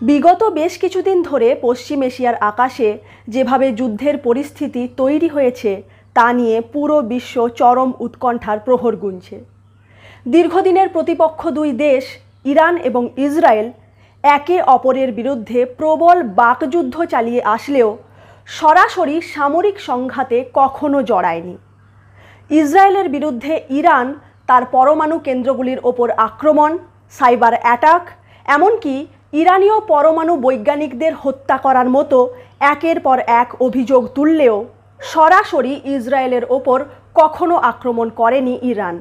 বিগত বেশ কিছুদিন ধরে পশ্চিম এশিয়ার আকাশে যেভাবে যুদ্ধের পরিস্থিতি তৈরি হয়েছে তা নিয়ে পুরো বিশ্ব চরম উৎকণ্ঠার প্রহর গুনছে। দীর্ঘদিনের প্রতিপক্ষ দুই দেশ ইরান এবং ইসরায়েল একে অপরের বিরুদ্ধে প্রবল বাকযুদ্ধ চালিয়ে আসলেও সরাসরি সামরিক সংঘাতে কখনো জড়ায়নি। ইসরায়েলের বিরুদ্ধে ইরান তার পরমাণু কেন্দ্রগুলির ওপর আক্রমণ, সাইবার অ্যাটাক, এমনকি ইরানীয় পরমাণু বৈজ্ঞানিকদের হত্যা করার মতো একের পর এক অভিযোগ তুললেও সরাসরি ইসরায়েলের ওপর কখনো আক্রমণ করেনি ইরান।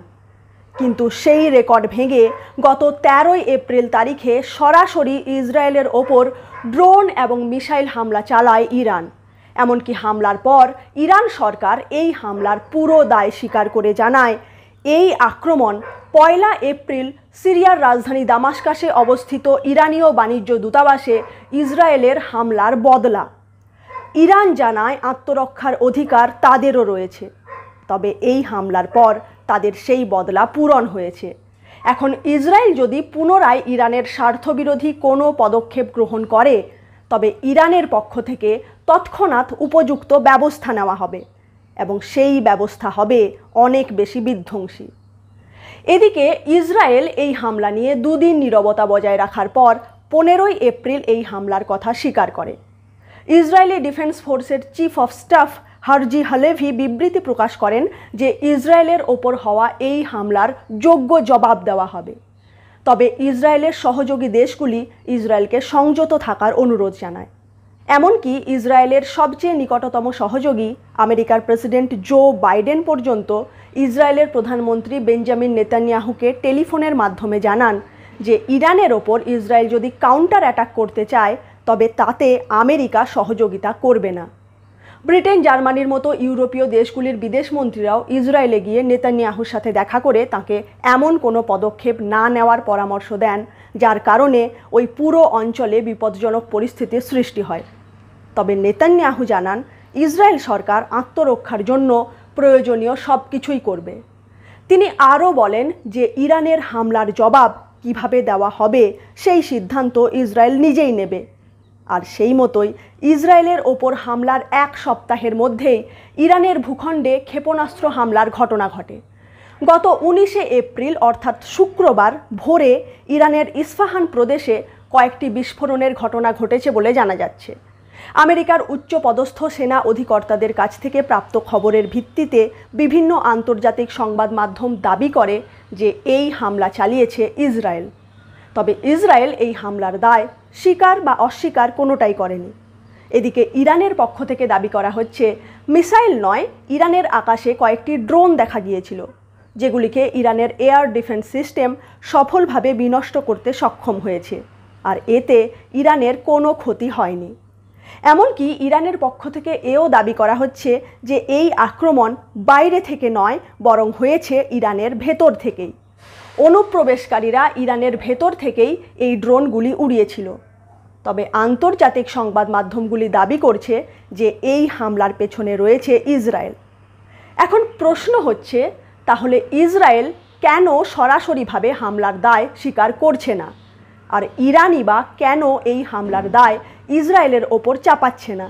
কিন্তু সেই রেকর্ড ভেঙে গত 13 এপ্রিল তারিখে সরাসরি ইসরায়েলের ওপর ড্রোন এবং মিসাইল হামলা চালায় ইরান। এমনকি হামলার পর ইরান সরকার এই হামলার পুরো দায় স্বীকার করে জানায়, এই আক্রমণ 1 এপ্রিল সিরিয়ার রাজধানী দামাস্কাসে অবস্থিত ইরানীয় বাণিজ্য দূতাবাসে ইসরায়েলের হামলার বদলা। ইরান জানায় আত্মরক্ষার অধিকার তাদেরও রয়েছে, তবে এই হামলার পর তাদের সেই বদলা পূরণ হয়েছে। এখন ইসরায়েল যদি পুনরায় ইরানের স্বার্থবিরোধী কোনো পদক্ষেপ গ্রহণ করে তবে ইরানের পক্ষ থেকে তৎক্ষণাৎ উপযুক্ত ব্যবস্থা নেওয়া হবে এবং সেই ব্যবস্থা হবে অনেক বেশি বিধ্বংসী। এদিকে ইসরায়েল এই হামলা নিয়ে 2 দিন নীরবতা বজায় রাখার পর 15 এপ্রিল এই হামলার কথা স্বীকার করে। ইসরায়েলি ডিফেন্স ফোর্সের chief of staff Herzi Halevi বিবৃতি প্রকাশ করেন যে ইসরায়েলের ওপর হওয়া এই হামলার যোগ্য জবাব দেওয়া হবে। তবে ইসরায়েলের সহযোগী দেশগুলি ইসরায়েলকে সংযত থাকার অনুরোধ জানায়। এমনকি ইসরায়েলের সবচেয়ে নিকটতম সহযোগী আমেরিকার প্রেসিডেন্ট জো বাইডেন পর্যন্ত ইসরায়েলের প্রধানমন্ত্রী বেঞ্জামিন নেতানিয়াহুকে টেলিফোনের মাধ্যমে জানান যে ইরানের ওপর ইসরায়েল যদি কাউন্টার অ্যাটাক করতে চায় তবে তাতে আমেরিকা সহযোগিতা করবে না। ব্রিটেন, জার্মানির মতো ইউরোপীয় দেশগুলির বিদেশমন্ত্রীরাও ইসরায়েলে গিয়ে নেতানিয়াহুর সাথে দেখা করে তাকে এমন কোনো পদক্ষেপ না নেওয়ার পরামর্শ দেন যার কারণে ওই পুরো অঞ্চলে বিপজ্জনক পরিস্থিতির সৃষ্টি হয়। তবে নেতানিয়াহু জানান ইসরায়েল সরকার আত্মরক্ষার জন্য প্রয়োজনীয় সব কিছুই করবে। তিনি আরও বলেন যে ইরানের হামলার জবাব কিভাবে দেওয়া হবে সেই সিদ্ধান্ত ইসরায়েল নিজেই নেবে। আর সেই মতোই ইসরায়েলের ওপর হামলার 1 সপ্তাহের মধ্যেই ইরানের ভূখণ্ডে ক্ষেপণাস্ত্র হামলার ঘটনা ঘটে। গত 19 এপ্রিল অর্থাৎ শুক্রবার ভোরে ইরানের ইস্পাহান প্রদেশে কয়েকটি বিস্ফোরণের ঘটনা ঘটেছে বলে জানা যাচ্ছে। আমেরিকার উচ্চপদস্থ সেনা অধিকর্তাদের কাছ থেকে প্রাপ্ত খবরের ভিত্তিতে বিভিন্ন আন্তর্জাতিক সংবাদ মাধ্যম দাবি করে যে এই হামলা চালিয়েছে ইসরায়েল। তবে ইসরায়েল এই হামলার দায় স্বীকার বা অস্বীকার কোনোটাই করেনি। এদিকে ইরানের পক্ষ থেকে দাবি করা হচ্ছে মিসাইল নয়, ইরানের আকাশে কয়েকটি ড্রোন দেখা গিয়েছিল যেগুলিকে ইরানের এয়ার ডিফেন্স সিস্টেম সফলভাবে বিনষ্ট করতে সক্ষম হয়েছে, আর এতে ইরানের কোনো ক্ষতি হয়নি। এমনকি ইরানের পক্ষ থেকে এও দাবি করা হচ্ছে যে এই আক্রমণ বাইরে থেকে নয়, বরং হয়েছে ইরানের ভেতর থেকেই। অনুপ্রবেশকারীরা ইরানের ভেতর থেকেই এই ড্রোনগুলি উড়িয়েছিল। তবে আন্তর্জাতিক সংবাদ মাধ্যমগুলি দাবি করছে যে এই হামলার পেছনে রয়েছে ইসরায়েল। এখন প্রশ্ন হচ্ছে, তাহলে ইসরায়েল কেন সরাসরিভাবে হামলার দায় স্বীকার করছে না, আর ইরানই বা কেন এই হামলার দায় ইসরায়েলের ওপর চাপাচ্ছে না,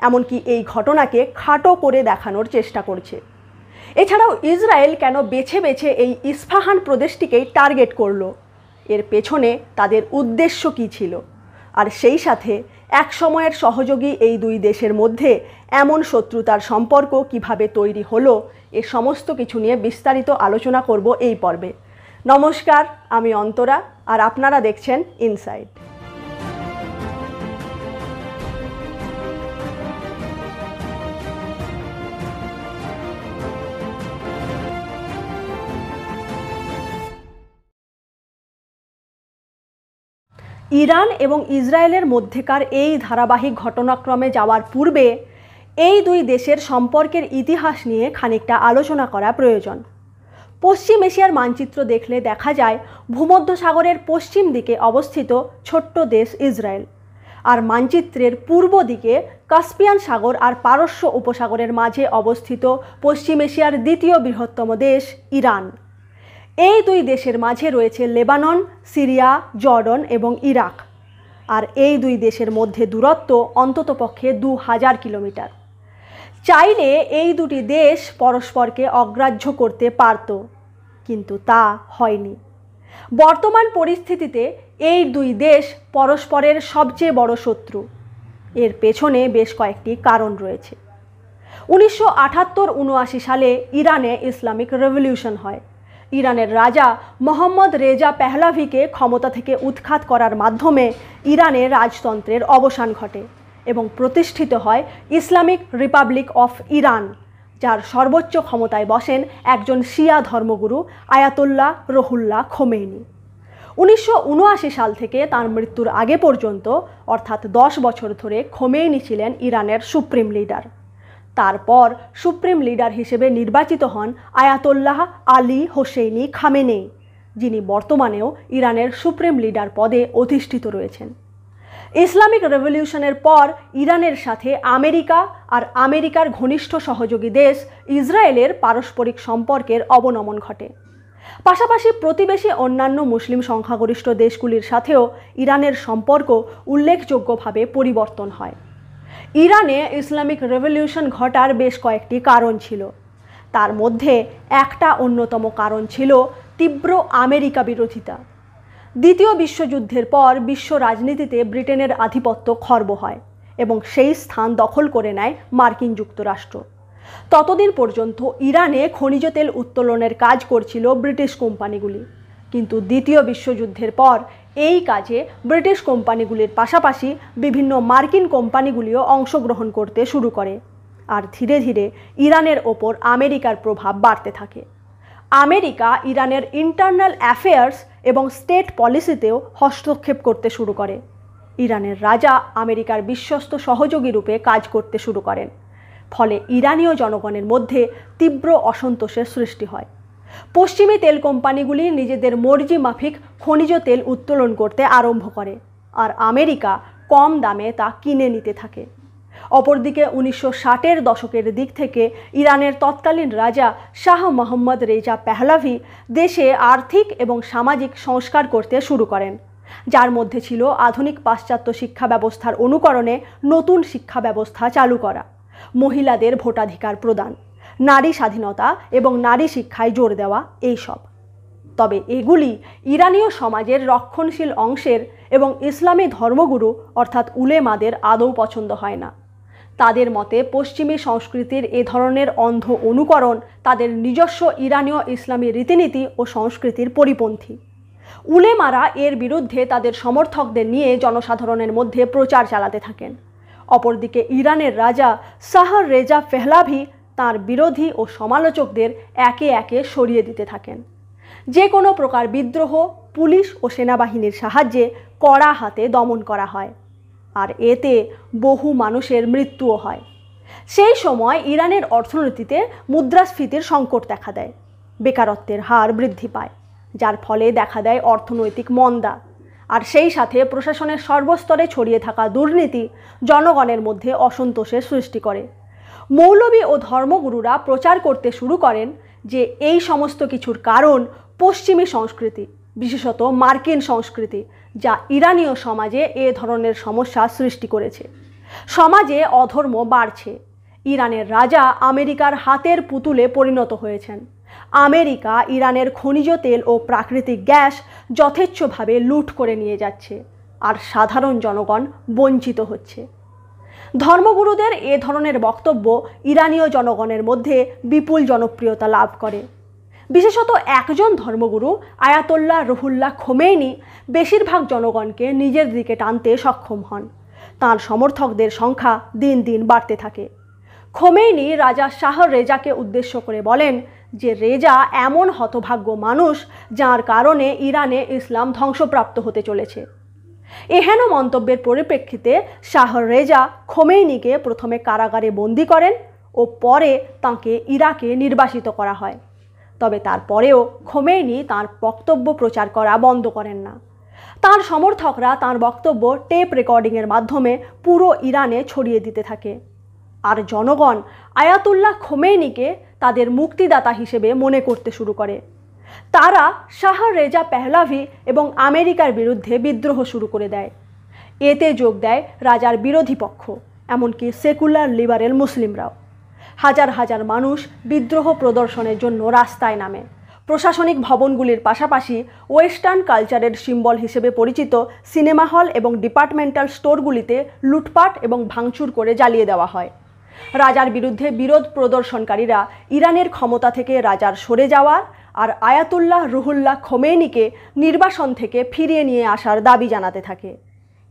এমনকি এই ঘটনাকে খাটো করে দেখানোর চেষ্টা করছে? এছাড়াও ইসরায়েল কেন বেছে বেছে এই ইস্পাহান প্রদেশটিকেই টার্গেট করলো? এর পেছনে তাদের উদ্দেশ্য কী ছিল? আর সেই সাথে এক সময়ের সহযোগী এই 2 দেশের মধ্যে এমন শত্রুতার সম্পর্ক কিভাবে তৈরি হলো, এ সমস্ত কিছু নিয়ে বিস্তারিত আলোচনা করব এই পর্বে। নমস্কার, আমি অন্তরা, আর আপনারা দেখছেন ইনসাইড। ইরান এবং ইসরায়েলের মধ্যেকার এই ধারাবাহিক ঘটনাক্রমে যাওয়ার পূর্বে এই 2 দেশের সম্পর্কের ইতিহাস নিয়ে খানিকটা আলোচনা করা প্রয়োজন। পশ্চিম এশিয়ার মানচিত্র দেখলে দেখা যায় ভূমধ্যসাগরের পশ্চিম দিকে অবস্থিত ছোট্ট দেশ ইসরায়েল, আর মানচিত্রের পূর্ব দিকে কাস্পিয়ান সাগর আর পারস্য উপসাগরের মাঝে অবস্থিত পশ্চিম এশিয়ার দ্বিতীয় বৃহত্তম দেশ ইরান। এই 2 দেশের মাঝে রয়েছে লেবানন, সিরিয়া, জর্ডন এবং ইরাক। আর এই দুই দেশের মধ্যে দূরত্ব অন্ততপক্ষে 2000 কিলোমিটার। চাইলে এই দুটি দেশ পরস্পরকে অগ্রাহ্য করতে পারত, কিন্তু তা হয়নি। বর্তমান পরিস্থিতিতে এই দুই দেশ পরস্পরের সবচেয়ে বড় শত্রু। এর পেছনে বেশ কয়েকটি কারণ রয়েছে। 1978-79 সালে ইরানে ইসলামিক রেভলিউশন হয়। ইরানের রাজা মোহাম্মদ রেজা পেহলাভিকে ক্ষমতা থেকে উৎখাত করার মাধ্যমে ইরানের রাজতন্ত্রের অবসান ঘটে এবং প্রতিষ্ঠিত হয় ইসলামিক রিপাবলিক অফ ইরান, যার সর্বোচ্চ ক্ষমতায় বসেন একজন শিয়া ধর্মগুরু আয়াতুল্লাহ রুহুল্লাহ খোমেনি। 1979 সাল থেকে তার মৃত্যুর আগে পর্যন্ত অর্থাৎ 10 বছর ধরে খোমেনি ছিলেন ইরানের সুপ্রিম লিডার। তারপর সুপ্রিম লিডার হিসেবে নির্বাচিত হন আয়াতুল্লাহ আলী হোসেইনি খামেনেই, যিনি বর্তমানেও ইরানের সুপ্রিম লিডার পদে অধিষ্ঠিত রয়েছেন। ইসলামিক রেভলিউশনের পর ইরানের সাথে আমেরিকা আর আমেরিকার ঘনিষ্ঠ সহযোগী দেশ ইসরায়েলের পারস্পরিক সম্পর্কের অবনমন ঘটে। পাশাপাশি প্রতিবেশী অন্যান্য মুসলিম সংখ্যাগরিষ্ঠ দেশগুলির সাথেও ইরানের সম্পর্ক উল্লেখযোগ্যভাবে পরিবর্তন হয়। ইরানে ইসলামিক রেভলিউশন ঘটার বেশ কয়েকটি কারণ ছিল। তার মধ্যে একটা অন্যতম কারণ ছিল তীব্র আমেরিকা বিরোধিতা। দ্বিতীয় বিশ্বযুদ্ধের পর বিশ্ব রাজনীতিতে ব্রিটেনের আধিপত্য খর্ব হয় এবং সেই স্থান দখল করে নেয় মার্কিন যুক্তরাষ্ট্র। ততদিন পর্যন্ত ইরানে খনিজ তেল উত্তোলনের কাজ করছিল ব্রিটিশ কোম্পানিগুলি, কিন্তু দ্বিতীয় বিশ্বযুদ্ধের পর এই কাজে ব্রিটিশ কোম্পানিগুলির পাশাপাশি বিভিন্ন মার্কিন কোম্পানিগুলিও অংশগ্রহণ করতে শুরু করে, আর ধীরে ধীরে ইরানের ওপর আমেরিকার প্রভাব বাড়তে থাকে। আমেরিকা ইরানের ইন্টারনাল অ্যাফেয়ার্স এবং স্টেট পলিসিতেও হস্তক্ষেপ করতে শুরু করে। ইরানের রাজা আমেরিকার বিশ্বস্ত সহযোগী রূপে কাজ করতে শুরু করেন, ফলে ইরানীয় জনগণের মধ্যে তীব্র অসন্তোষের সৃষ্টি হয়। পশ্চিমী তেল কোম্পানিগুলি নিজেদের মর্জি মাফিক খনিজ তেল উত্তোলন করতে আরম্ভ করে, আর আমেরিকা কম দামে তা কিনে নিতে থাকে। অপরদিকে 1960-এর দশকের দিক থেকে ইরানের তৎকালীন রাজা শাহ মোহাম্মদ রেজা পেহলাভি দেশে আর্থিক এবং সামাজিক সংস্কার করতে শুরু করেন, যার মধ্যে ছিল আধুনিক পাশ্চাত্য শিক্ষা ব্যবস্থার অনুকরণে নতুন শিক্ষা ব্যবস্থা চালু করা, মহিলাদের ভোটাধিকার প্রদান, নারী স্বাধীনতা এবং নারী শিক্ষায় জোর দেওয়া, এইসব। তবে এগুলি ইরানীয় সমাজের রক্ষণশীল অংশের এবং ইসলামী ধর্মগুরু অর্থাৎ উলেমাদের আদৌ পছন্দ হয় না। তাদের মতে পশ্চিমী সংস্কৃতির এ ধরনের অন্ধ অনুকরণ তাদের নিজস্ব ইরানীয় ইসলামী রীতিনীতি ও সংস্কৃতির পরিপন্থী। উলেমারা এর বিরুদ্ধে তাদের সমর্থকদের নিয়ে জনসাধারণের মধ্যে প্রচার চালাতে থাকেন। অপরদিকে ইরানের রাজা শাহ রেজা পেহলাভি তাঁর বিরোধী ও সমালোচকদের একে একে সরিয়ে দিতে থাকেন। যে কোনো প্রকার বিদ্রোহ পুলিশ ও সেনাবাহিনীর সাহায্যে কড়া হাতে দমন করা হয়, আর এতে বহু মানুষের মৃত্যুও হয়। সেই সময় ইরানের অর্থনীতিতে মুদ্রাস্ফীতির সংকট দেখা দেয়, বেকারত্বের হার বৃদ্ধি পায়, যার ফলে দেখা দেয় অর্থনৈতিক মন্দা, আর সেই সাথে প্রশাসনের সর্বস্তরে ছড়িয়ে থাকা দুর্নীতি জনগণের মধ্যে অসন্তোষের সৃষ্টি করে। মৌলবী ও ধর্মগুরুরা প্রচার করতে শুরু করেন যে এই সমস্ত কিছুর কারণ পশ্চিমী সংস্কৃতি, বিশেষত মার্কিন সংস্কৃতি, যা ইরানীয় সমাজে এ ধরনের সমস্যা সৃষ্টি করেছে। সমাজে অধর্ম বাড়ছে। ইরানের রাজা আমেরিকার হাতের পুতুলে পরিণত হয়েছেন। আমেরিকা ইরানের খনিজ তেল ও প্রাকৃতিক গ্যাস যথেচ্ছভাবে লুট করে নিয়ে যাচ্ছে, আর সাধারণ জনগণ বঞ্চিত হচ্ছে। ধর্মগুরুদের এ ধরনের বক্তব্য ইরানীয় জনগণের মধ্যে বিপুল জনপ্রিয়তা লাভ করে। বিশেষত একজন ধর্মগুরু আয়াতুল্লাহ রুহুল্লাহ খোমেনি বেশিরভাগ জনগণকে নিজের দিকে টানতে সক্ষম হন। তাঁর সমর্থকদের সংখ্যা দিন দিন বাড়তে থাকে। খোমেনি রাজা শাহ রেজাকে উদ্দেশ্য করে বলেন যে রেজা এমন হতভাগ্য মানুষ যার কারণে ইরানে ইসলাম ধ্বংসপ্রাপ্ত হতে চলেছে। এহেন মন্তব্যের পরিপ্রেক্ষিতে শাহ রেজা খোমেনিকে প্রথমে কারাগারে বন্দী করেন ও পরে তাঁকে ইরাকে নির্বাসিত করা হয়। তবে তারপরেও খোমেনি তাঁর বক্তব্য প্রচার করা বন্ধ করেন না। তাঁর সমর্থকরা তাঁর বক্তব্য টেপ রেকর্ডিংয়ের মাধ্যমে পুরো ইরানে ছড়িয়ে দিতে থাকে, আর জনগণ আয়াতুল্লাহ খোমেনিকে তাদের মুক্তিদাতা হিসেবে মনে করতে শুরু করে। তারা শাহ রেজা পেহলাভি এবং আমেরিকার বিরুদ্ধে বিদ্রোহ শুরু করে দেয়। এতে যোগ দেয় রাজার বিরোধী পক্ষ, এমনকি সেকুলার লিবারেল মুসলিমরাও। হাজার হাজার মানুষ বিদ্রোহ প্রদর্শনের জন্য রাস্তায় নামে। প্রশাসনিক ভবনগুলির পাশাপাশি ওয়েস্টার্ন কালচারের সিম্বল হিসেবে পরিচিত সিনেমা হল এবং ডিপার্টমেন্টাল স্টোরগুলিতে লুটপাট এবং ভাঙচুর করে জ্বালিয়ে দেওয়া হয়। রাজার বিরুদ্ধে বিরোধ প্রদর্শনকারীরা ইরানের ক্ষমতা থেকে রাজার সরে যাওয়ার আর আয়াতুল্লাহ রুহুল্লাহ খোমেনিকে নির্বাসন থেকে ফিরিয়ে নিয়ে আসার দাবি জানাতে থাকে।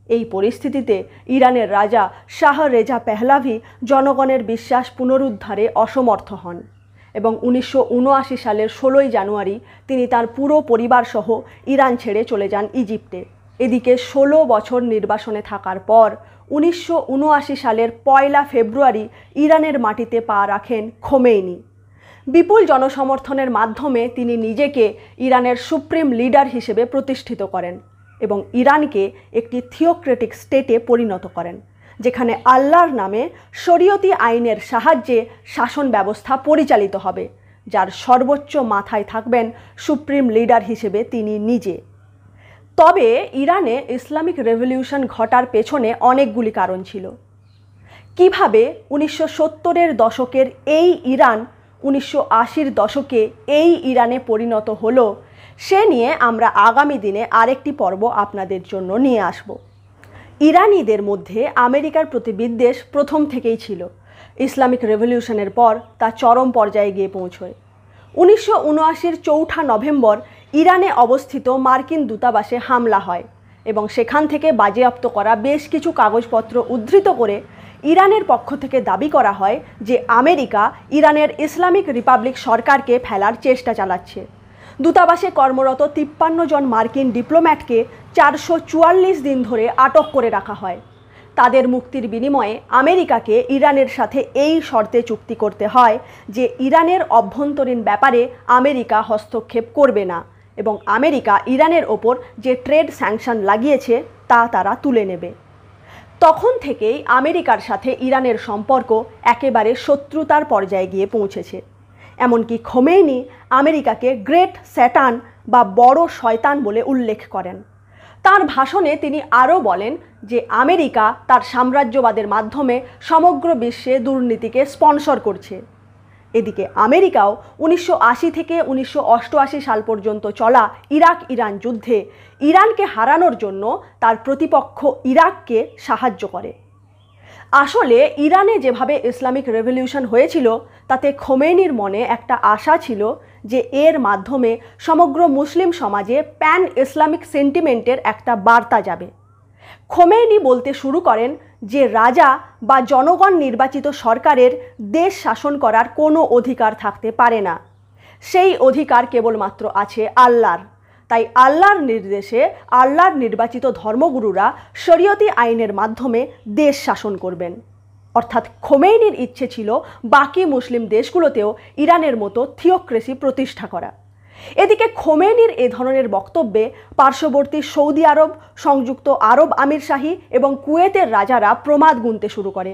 এই পরিস্থিতিতে ইরানের রাজা শাহ রেজা পেহলাভি জনগণের বিশ্বাস পুনরুদ্ধারে অসমর্থ হন এবং 1979 সালের 16 জানুয়ারি তিনি তার পুরো পরিবারসহ ইরান ছেড়ে চলে যান ইজিপ্টে। এদিকে 16 বছর নির্বাসনে থাকার পর 1979 সালের 1 ফেব্রুয়ারি ইরানের মাটিতে পা রাখেন খোমেনি। বিপুল জনসমর্থনের মাধ্যমে তিনি নিজেকে ইরানের সুপ্রিম লিডার হিসেবে প্রতিষ্ঠিত করেন এবং ইরানকে একটি থিওক্রেটিক স্টেটে পরিণত করেন, যেখানে আল্লাহর নামে শরীয়তি আইনের সাহায্যে শাসন ব্যবস্থা পরিচালিত হবে, যার সর্বোচ্চ মাথায় থাকবেন সুপ্রিম লিডার হিসেবে তিনি নিজে। তবে ইরানে ইসলামিক রেভলিউশন ঘটার পেছনে অনেকগুলি কারণ ছিল। কিভাবে 1970-এর দশকের এই ইরান 1980-র দশকে এই ইরানে পরিণত হলো, সে নিয়ে আমরা আগামী দিনে আরেকটি পর্ব আপনাদের জন্য নিয়ে আসব। ইরানিদের মধ্যে আমেরিকার প্রতি বিদ্বেষ প্রথম থেকেই ছিল। ইসলামিক রেভলিউশনের পর তা চরম পর্যায়ে গিয়ে পৌঁছয়। 1979-র 4 নভেম্বর ইরানে অবস্থিত মার্কিন দূতাবাসে হামলা হয় এবং সেখান থেকে বাজেয়াপ্ত করা বেশ কিছু কাগজপত্র উদ্ধৃত করে ইরানের পক্ষ থেকে দাবি করা হয় যে আমেরিকা ইরানের ইসলামিক রিপাবলিক সরকারকে ফেলার চেষ্টা চালাচ্ছে। দূতাবাসে কর্মরত 53 জন মার্কিন ডিপ্লোম্যাটকে 444 দিন ধরে আটক করে রাখা হয়। তাদের মুক্তির বিনিময়ে আমেরিকাকে ইরানের সাথে এই শর্তে চুক্তি করতে হয় যে ইরানের অভ্যন্তরীণ ব্যাপারে আমেরিকা হস্তক্ষেপ করবে না এবং আমেরিকা ইরানের ওপর যে ট্রেড স্যাংশন লাগিয়েছে তা তারা তুলে নেবে। তখন থেকেই আমেরিকার সাথে ইরানের সম্পর্ক একেবারে শত্রুতার পর্যায়ে গিয়ে পৌঁছেছে। এমনকি খোমেনি আমেরিকাকে গ্রেট স্যাটান বা বড় শয়তান বলে উল্লেখ করেন। তার ভাষণে তিনি আরও বলেন যে আমেরিকা তার সাম্রাজ্যবাদের মাধ্যমে সমগ্র বিশ্বে দুর্নীতিকে স্পন্সর করছে। এদিকে আমেরিকাও 1980 থেকে 1988 সাল পর্যন্ত চলা ইরাক ইরান যুদ্ধে ইরানকে হারানোর জন্য তার প্রতিপক্ষ ইরাককে সাহায্য করে। আসলে ইরানে যেভাবে ইসলামিক রেভলিউশন হয়েছিল তাতে খোমেনির মনে একটা আশা ছিল যে এর মাধ্যমে সমগ্র মুসলিম সমাজে প্যান ইসলামিক সেন্টিমেন্টের একটা বার্তা যাবে। খোমেনি বলতে শুরু করেন যে রাজা বা জনগণ নির্বাচিত সরকারের দেশ শাসন করার কোনো অধিকার থাকতে পারে না, সেই অধিকার কেবলমাত্র আছে আল্লাহর। তাই আল্লাহর নির্দেশে আল্লাহর নির্বাচিত ধর্মগুরুরা শরীয়তি আইনের মাধ্যমে দেশ শাসন করবেন। অর্থাৎ খোমেনির ইচ্ছে ছিল বাকি মুসলিম দেশগুলোতেও ইরানের মতো থিওক্রেসি প্রতিষ্ঠা করা। এদিকে খোমেনির এ ধরনের বক্তব্যে পার্শ্ববর্তী সৌদি আরব, সংযুক্ত আরব আমিরশাহী এবং কুয়েতের রাজারা প্রমাদ গুনতে শুরু করে,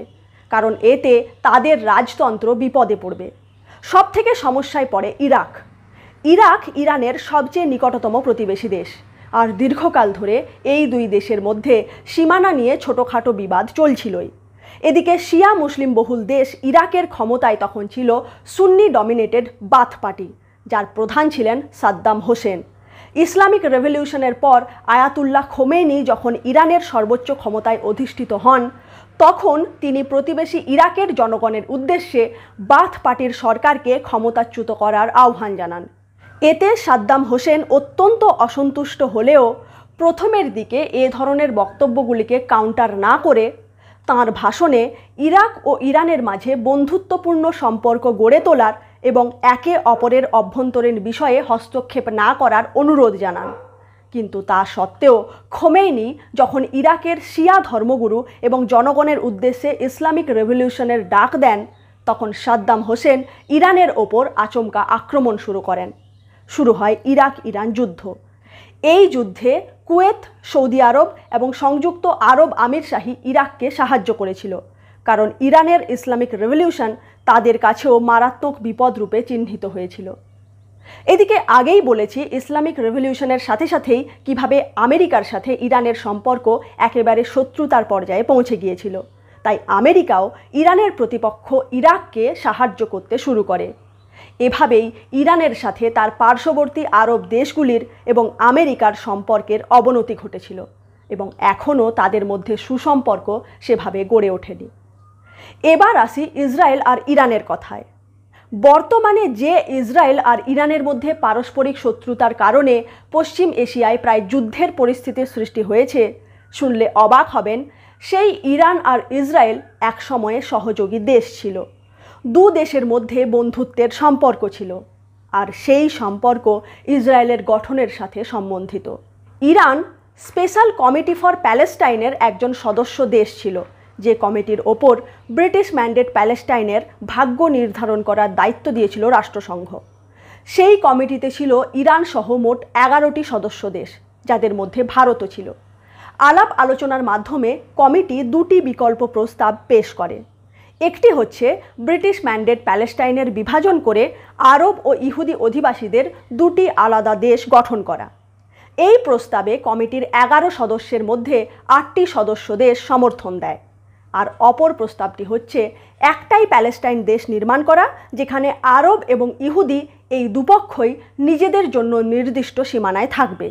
কারণ এতে তাদের রাজতন্ত্র বিপদে পড়বে। সবথেকে সমস্যায় পড়ে ইরাক। ইরাক ইরানের সবচেয়ে নিকটতম প্রতিবেশী দেশ, আর দীর্ঘকাল ধরে এই দুই দেশের মধ্যে সীমানা নিয়ে ছোটোখাটো বিবাদ চলছিলই। এদিকে শিয়া মুসলিম বহুল দেশ ইরাকের ক্ষমতায় তখন ছিল সুন্নি ডমিনেটেড বাথ পার্টি, যার প্রধান ছিলেন সাদ্দাম হোসেন। ইসলামিক রেভলিউশনের পর আয়াতুল্লাহ খোমেনি যখন ইরানের সর্বোচ্চ ক্ষমতায় অধিষ্ঠিত হন, তখন তিনি প্রতিবেশী ইরাকের জনগণের উদ্দেশ্যে বাথ পার্টির সরকারকে ক্ষমতাচ্যুত করার আহ্বান জানান। এতে সাদ্দাম হোসেন অত্যন্ত অসন্তুষ্ট হলেও প্রথমের দিকে এ ধরনের বক্তব্যগুলিকে কাউন্টার না করে তাঁর ভাষণে ইরাক ও ইরানের মাঝে বন্ধুত্বপূর্ণ সম্পর্ক গড়ে তোলার এবং একে অপরের অভ্যন্তরীণ বিষয়ে হস্তক্ষেপ না করার অনুরোধ জানান। কিন্তু তা সত্ত্বেও খোমেনি যখন ইরাকের শিয়া ধর্মগুরু এবং জনগণের উদ্দেশ্যে ইসলামিক রেভলিউশনের ডাক দেন, তখন সাদ্দাম হোসেন ইরানের ওপর আচমকা আক্রমণ শুরু করেন। শুরু হয় ইরাক ইরান যুদ্ধ। এই যুদ্ধে কুয়েত, সৌদি আরব এবং সংযুক্ত আরব আমিরশাহী ইরাককে সাহায্য করেছিল, কারণ ইরানের ইসলামিক রেভলিউশন তাদের কাছেও মারাত্মক বিপদ রূপে চিহ্নিত হয়েছিল। এদিকে আগেই বলেছি ইসলামিক রেভলিউশনের সাথে সাথেই কিভাবে আমেরিকার সাথে ইরানের সম্পর্ক একেবারে শত্রুতার পর্যায়ে পৌঁছে গিয়েছিল। তাই আমেরিকাও ইরানের প্রতিপক্ষ ইরাককে সাহায্য করতে শুরু করে। এভাবেই ইরানের সাথে তার পার্শ্ববর্তী আরব দেশগুলির এবং আমেরিকার সম্পর্কের অবনতি ঘটেছিল এবং এখনও তাদের মধ্যে সুসম্পর্ক সেভাবে গড়ে ওঠেনি। এবার আসি ইসরায়েল আর ইরানের কথায়। বর্তমানে যে ইসরায়েল আর ইরানের মধ্যে পারস্পরিক শত্রুতার কারণে পশ্চিম এশিয়ায় প্রায় যুদ্ধের পরিস্থিতির সৃষ্টি হয়েছে, শুনলে অবাক হবেন, সেই ইরান আর ইসরায়েল একসময়ে সহযোগী দেশ ছিল। দু দেশের মধ্যে বন্ধুত্বের সম্পর্ক ছিল, আর সেই সম্পর্ক ইসরায়েলের গঠনের সাথে সম্বন্ধিত। ইরান স্পেশাল কমিটি ফর প্যালেস্টাইনের একজন সদস্য দেশ ছিল, যে কমিটির ওপর ব্রিটিশ ম্যান্ডেট প্যালেস্টাইনের ভাগ্য নির্ধারণ করার দায়িত্ব দিয়েছিল রাষ্ট্রসংঘ। সেই কমিটিতে ছিল ইরান সহ মোট 11টি সদস্য দেশ, যাদের মধ্যে ভারতও ছিল। আলাপ আলোচনার মাধ্যমে কমিটি দুটি বিকল্প প্রস্তাব পেশ করে। একটি হচ্ছে ব্রিটিশ ম্যান্ডেট প্যালেস্টাইনের বিভাজন করে আরব ও ইহুদি অধিবাসীদের দুটি আলাদা দেশ গঠন করা। এই প্রস্তাবে কমিটির 11 সদস্যের মধ্যে 8টি সদস্য দেশ সমর্থন দেয়। আর অপর প্রস্তাবটি হচ্ছে একটাই প্যালেস্টাইন দেশ নির্মাণ করা, যেখানে আরব এবং ইহুদি এই দুপক্ষই নিজেদের জন্য নির্দিষ্ট সীমানায় থাকবে।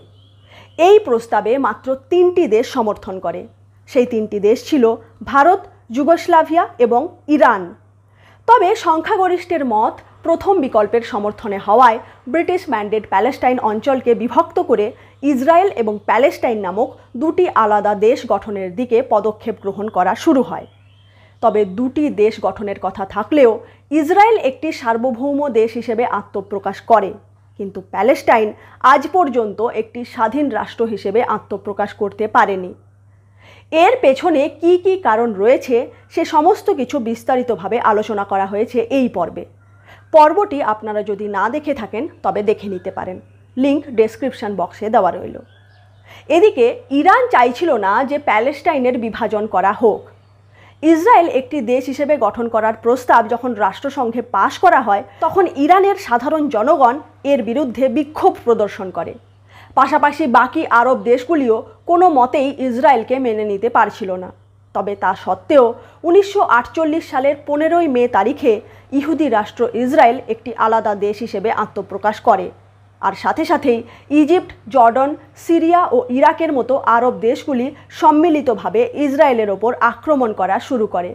এই প্রস্তাবে মাত্র 3টি দেশ সমর্থন করে। সেই 3টি দেশ ছিল ভারত, যুগোস্লাভিয়া এবং ইরান। তবে সংখ্যাগরিষ্ঠের মত প্রথম বিকল্পের সমর্থনে হওয়ায় ব্রিটিশ ম্যান্ডেট প্যালেস্টাইন অঞ্চলকে বিভক্ত করে ইসরায়েল এবং প্যালেস্টাইন নামক দুটি আলাদা দেশ গঠনের দিকে পদক্ষেপ গ্রহণ করা শুরু হয়। তবে দুটি দেশ গঠনের কথা থাকলেও ইসরায়েল একটি সার্বভৌম দেশ হিসেবে আত্মপ্রকাশ করে, কিন্তু প্যালেস্টাইন আজ পর্যন্ত একটি স্বাধীন রাষ্ট্র হিসেবে আত্মপ্রকাশ করতে পারেনি। এর পেছনে কি কি কারণ রয়েছে সে সমস্ত কিছু বিস্তারিতভাবে আলোচনা করা হয়েছে এই পর্বে। পর্বটি আপনারা যদি না দেখে থাকেন তবে দেখে নিতে পারেন, লিংক ডেসক্রিপশন বক্সে দেওয়া রইল। এদিকে ইরান চাইছিল না যে প্যালেস্টাইনের বিভাজন করা হোক। ইসরায়েল একটি দেশ হিসেবে গঠন করার প্রস্তাব যখন রাষ্ট্রসংঘে পাশ করা হয়, তখন ইরানের সাধারণ জনগণ এর বিরুদ্ধে বিক্ষোভ প্রদর্শন করে। পাশাপাশি বাকি আরব দেশগুলিও কোনো মতেই ইসরায়েলকে মেনে নিতে পারছিল না। তবে তা সত্ত্বেও 1948 সালের 15ই মে তারিখে ইহুদি রাষ্ট্র ইসরায়েল একটি আলাদা দেশ হিসেবে আত্মপ্রকাশ করে, আর সাথে সাথেই ইজিপ্ট, জর্ডন, সিরিয়া ও ইরাকের মতো আরব দেশগুলি সম্মিলিতভাবে ইসরায়েলের ওপর আক্রমণ করা শুরু করে।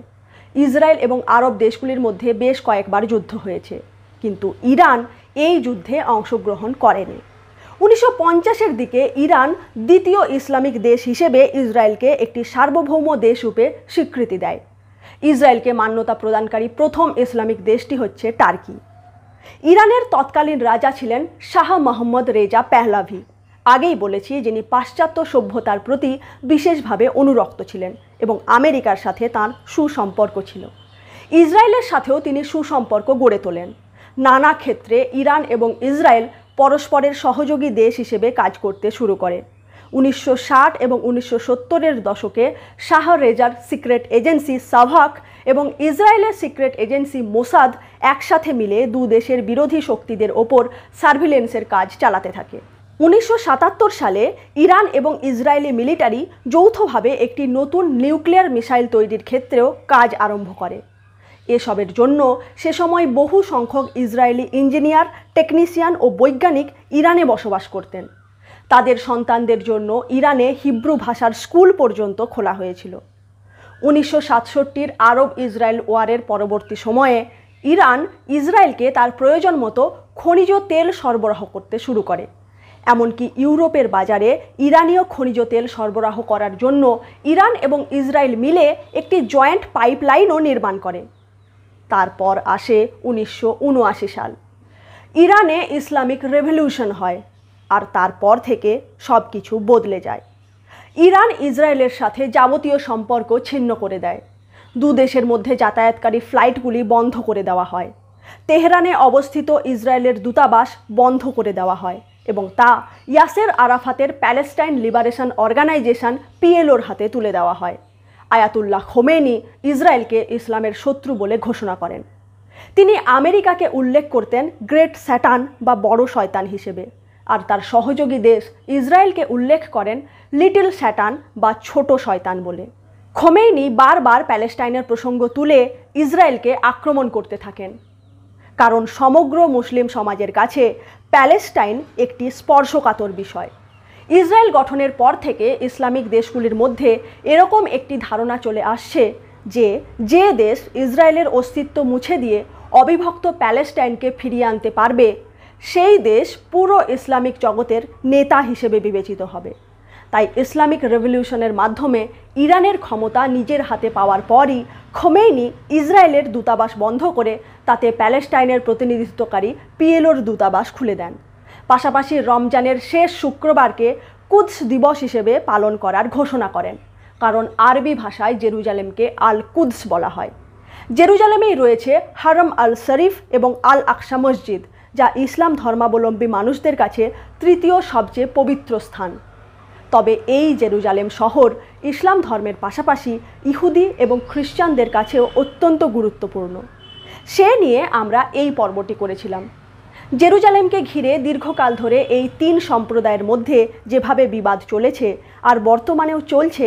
ইসরায়েল এবং আরব দেশগুলির মধ্যে বেশ কয়েকবার যুদ্ধ হয়েছে, কিন্তু ইরান এই যুদ্ধে অংশগ্রহণ করেনি। 1950-এর দিকে ইরান দ্বিতীয় ইসলামিক দেশ হিসেবে ইসরায়েলকে একটি সার্বভৌম দেশ রূপে স্বীকৃতি দেয়। ইসরায়েলকে মান্যতা প্রদানকারী প্রথম ইসলামিক দেশটি হচ্ছে টার্কি। ইরানের তৎকালীন রাজা ছিলেন শাহ মোহাম্মদ রেজা পেহলাভি। আগেই বলেছি, যিনি পাশ্চাত্য সভ্যতার প্রতি বিশেষভাবে অনুরক্ত ছিলেন এবং আমেরিকার সাথে তাঁর সুসম্পর্ক ছিল। ইসরায়েলের সাথেও তিনি সুসম্পর্ক গড়ে তোলেন। নানা ক্ষেত্রে ইরান এবং ইসরায়েল পরস্পরের সহযোগী দেশ হিসেবে কাজ করতে শুরু করে। 1960 এবং 1970-এর দশকে শাহ রেজার সিক্রেট এজেন্সি সাভাক এবং ইসরায়েলের সিক্রেট এজেন্সি মোসাদ একসাথে মিলে দু দেশের বিরোধী শক্তিদের ওপর সার্ভিলেন্সের কাজ চালাতে থাকে। 1977 সালে ইরান এবং ইসরায়েলি মিলিটারি যৌথভাবে একটি নতুন নিউক্লিয়ার মিসাইল তৈরির ক্ষেত্রেও কাজ আরম্ভ করে। এসবের জন্য সে সময় বহু সংখ্যক ইসরায়েলি ইঞ্জিনিয়ার, টেকনিশিয়ান ও বৈজ্ঞানিক ইরানে বসবাস করতেন। তাদের সন্তানদের জন্য ইরানে হিব্রু ভাষার স্কুল পর্যন্ত খোলা হয়েছিল। 1967-র আরব ইসরায়েল ওয়ারের পরবর্তী সময়ে ইরান ইসরায়েলকে তার প্রয়োজন মতো খনিজ তেল সরবরাহ করতে শুরু করে। এমনকি ইউরোপের বাজারে ইরানীয় খনিজ তেল সরবরাহ করার জন্য ইরান এবং ইসরায়েল মিলে একটি জয়েন্ট পাইপলাইনও নির্মাণ করে। তারপর আসে 1979 সাল। ইরানে ইসলামিক রেভলিউশন হয়, আর তারপর থেকে সব কিছু বদলে যায়। ইরান ইসরায়েলের সাথে যাবতীয় সম্পর্ক ছিন্ন করে দেয়। দু দেশের মধ্যে যাতায়াতকারী ফ্লাইটগুলি বন্ধ করে দেওয়া হয়। তেহরানে অবস্থিত ইসরায়েলের দূতাবাস বন্ধ করে দেওয়া হয় এবং তা ইয়াসের আরাফাতের প্যালেস্টাইন লিবারেশন অর্গানাইজেশন PLOর হাতে তুলে দেওয়া হয়। আয়াতুল্লাহ খোমেনি ইসরায়েলকে ইসলামের শত্রু বলে ঘোষণা করেন। তিনি আমেরিকাকে উল্লেখ করতেন গ্রেট স্যাটান বা বড় শয়তান হিসেবে, আর তার সহযোগী দেশ ইসরায়েলকে উল্লেখ করেন লিটল স্যাটান বা ছোট শয়তান বলে। খোমেনি বারবার প্যালেস্টাইনের প্রসঙ্গ তুলে ইসরায়েলকে আক্রমণ করতে থাকেন, কারণ সমগ্র মুসলিম সমাজের কাছে প্যালেস্টাইন একটি স্পর্শকাতর বিষয়। ইসরায়েল গঠনের পর থেকে ইসলামিক দেশগুলির মধ্যে এরকম একটি ধারণা চলে আসছে যে দেশ ইসরায়েলের অস্তিত্ব মুছে দিয়ে অবিভক্ত প্যালেস্টাইনকে ফিরিয়ে আনতে পারবে সেই দেশ পুরো ইসলামিক জগতের নেতা হিসেবে বিবেচিত হবে। তাই ইসলামিক রেভলিউশনের মাধ্যমে ইরানের ক্ষমতা নিজের হাতে পাওয়ার পরই খোমেনি ইসরায়েলের দূতাবাস বন্ধ করে তাতে প্যালেস্টাইনের প্রতিনিধিত্বকারী পিএলওর দূতাবাস খুলে দেন। পাশাপাশি রমজানের শেষ শুক্রবারকে কুদস দিবস হিসেবে পালন করার ঘোষণা করেন, কারণ আরবি ভাষায় জেরুজালেমকে আল কুদস বলা হয়। জেরুজালেমেই রয়েছে হারম আল শরীফ এবং আল আকসা মসজিদ, যা ইসলাম ধর্মাবলম্বী মানুষদের কাছে তৃতীয় সবচেয়ে পবিত্র স্থান। তবে এই জেরুজালেম শহর ইসলাম ধর্মের পাশাপাশি ইহুদি এবং খ্রিস্টানদের কাছেও অত্যন্ত গুরুত্বপূর্ণ। সে নিয়ে আমরা এই পর্বটি করেছিলাম। জেরুজালেমকে ঘিরে দীর্ঘকাল ধরে এই তিন সম্প্রদায়ের মধ্যে যেভাবে বিবাদ চলেছে আর বর্তমানেও চলছে,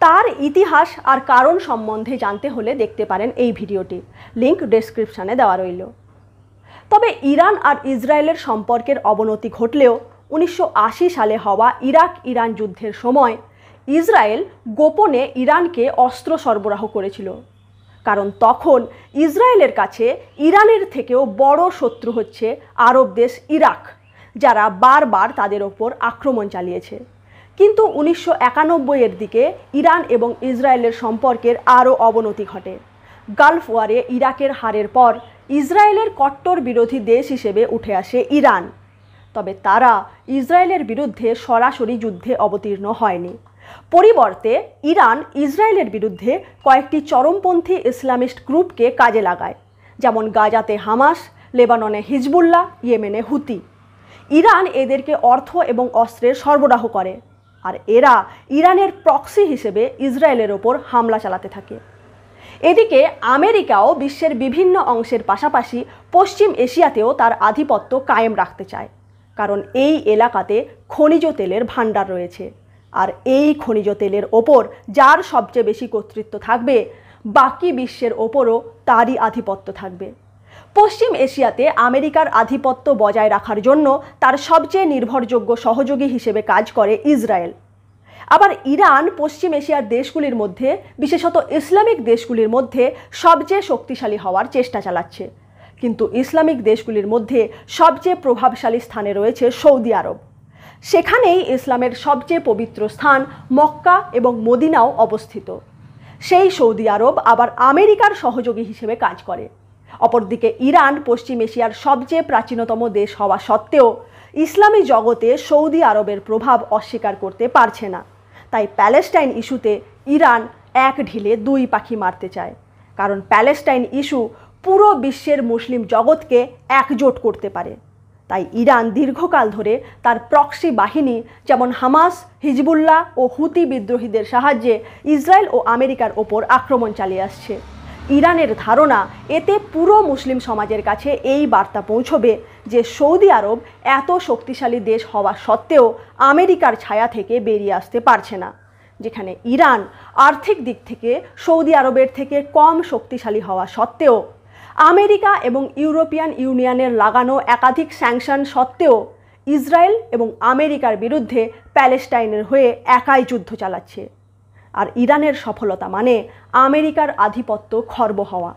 তার ইতিহাস আর কারণ সম্বন্ধে জানতে হলে দেখতে পারেন এই ভিডিওটি, লিংক ডেসক্রিপশানে দেওয়া রইল। তবে ইরান আর ইসরায়েলের সম্পর্কের অবনতি ঘটলেও 1980 সালে হওয়া ইরাক ইরান যুদ্ধের সময় ইসরায়েল গোপনে ইরানকে অস্ত্র সরবরাহ করেছিল, কারণ তখন ইসরায়েলের কাছে ইরানের থেকেও বড় শত্রু হচ্ছে আরব দেশ ইরাক, যারা বারবার তাদের ওপর আক্রমণ চালিয়েছে। কিন্তু 1991-এর দিকে ইরান এবং ইসরায়েলের সম্পর্কের আরও অবনতি ঘটে। গালফ ওয়ারে ইরাকের হারের পর ইসরায়েলের কট্টর বিরোধী দেশ হিসেবে উঠে আসে ইরান। তবে তারা ইসরায়েলের বিরুদ্ধে সরাসরি যুদ্ধে অবতীর্ণ হয়নি। পরিবর্তে ইরান ইসরায়েলের বিরুদ্ধে কয়েকটি চরমপন্থী ইসলামিস্ট গ্রুপকে কাজে লাগায়, যেমন গাজাতে হামাস, লেবাননে হিজবুল্লাহ, ইয়েমেনে হুতি। ইরান এদেরকে অর্থ এবং অস্ত্রের সরবরাহ করে, আর এরা ইরানের প্রক্সি হিসেবে ইসরায়েলের ওপর হামলা চালাতে থাকে। এদিকে আমেরিকাও বিশ্বের বিভিন্ন অংশের পাশাপাশি পশ্চিম এশিয়াতেও তার আধিপত্য কায়েম রাখতে চায়, কারণ এই এলাকাতে খনিজ তেলের ভাণ্ডার রয়েছে, আর এই খনিজ তেলের ওপর যার সবচেয়ে বেশি কর্তৃত্ব থাকবে, বাকি বিশ্বের ওপরও তারই আধিপত্য থাকবে। পশ্চিম এশিয়াতে আমেরিকার আধিপত্য বজায় রাখার জন্য তার সবচেয়ে নির্ভরযোগ্য সহযোগী হিসেবে কাজ করে ইসরায়েল। আবার ইরান পশ্চিম এশিয়ার দেশগুলির মধ্যে, বিশেষত ইসলামিক দেশগুলির মধ্যে সবচেয়ে শক্তিশালী হওয়ার চেষ্টা চালাচ্ছে। কিন্তু ইসলামিক দেশগুলির মধ্যে সবচেয়ে প্রভাবশালী স্থানে রয়েছে সৌদি আরব। সেখানেই ইসলামের সবচেয়ে পবিত্র স্থান মক্কা এবং মদিনাও অবস্থিত। সেই সৌদি আরব আবার আমেরিকার সহযোগী হিসেবে কাজ করে। অপরদিকে ইরান পশ্চিম এশিয়ার সবচেয়ে প্রাচীনতম দেশ হওয়া সত্ত্বেও ইসলামী জগতে সৌদি আরবের প্রভাব অস্বীকার করতে পারছে না। তাই প্যালেস্টাইন ইস্যুতে ইরান এক ঢিলে দুই পাখি মারতে চায়, কারণ প্যালেস্টাইন ইস্যু পুরো বিশ্বের মুসলিম জগৎকে একজোট করতে পারে। তাই ইরান দীর্ঘকাল ধরে তার প্রক্সি বাহিনী যেমন হামাস, হিজবুল্লাহ ও হুতি বিদ্রোহীদের সাহায্যে ইসরায়েল ও আমেরিকার ওপর আক্রমণ চালিয়ে আসছে। ইরানের ধারণা এতে পুরো মুসলিম সমাজের কাছে এই বার্তা পৌঁছবে যে সৌদি আরব এত শক্তিশালী দেশ হওয়া সত্ত্বেও আমেরিকার ছায়া থেকে বেরিয়ে আসতে পারছে না, যেখানে ইরান আর্থিক দিক থেকে সৌদি আরবের থেকে কম শক্তিশালী হওয়া সত্ত্বেও, আমেরিকা এবং ইউরোপিয়ান ইউনিয়নের লাগানো একাধিক স্যাংশন সত্ত্বেও ইসরায়েল এবং আমেরিকার বিরুদ্ধে প্যালেস্টাইনের হয়ে একাই যুদ্ধ চালাচ্ছে। আর ইরানের সফলতা মানে আমেরিকার আধিপত্য খর্ব হওয়া।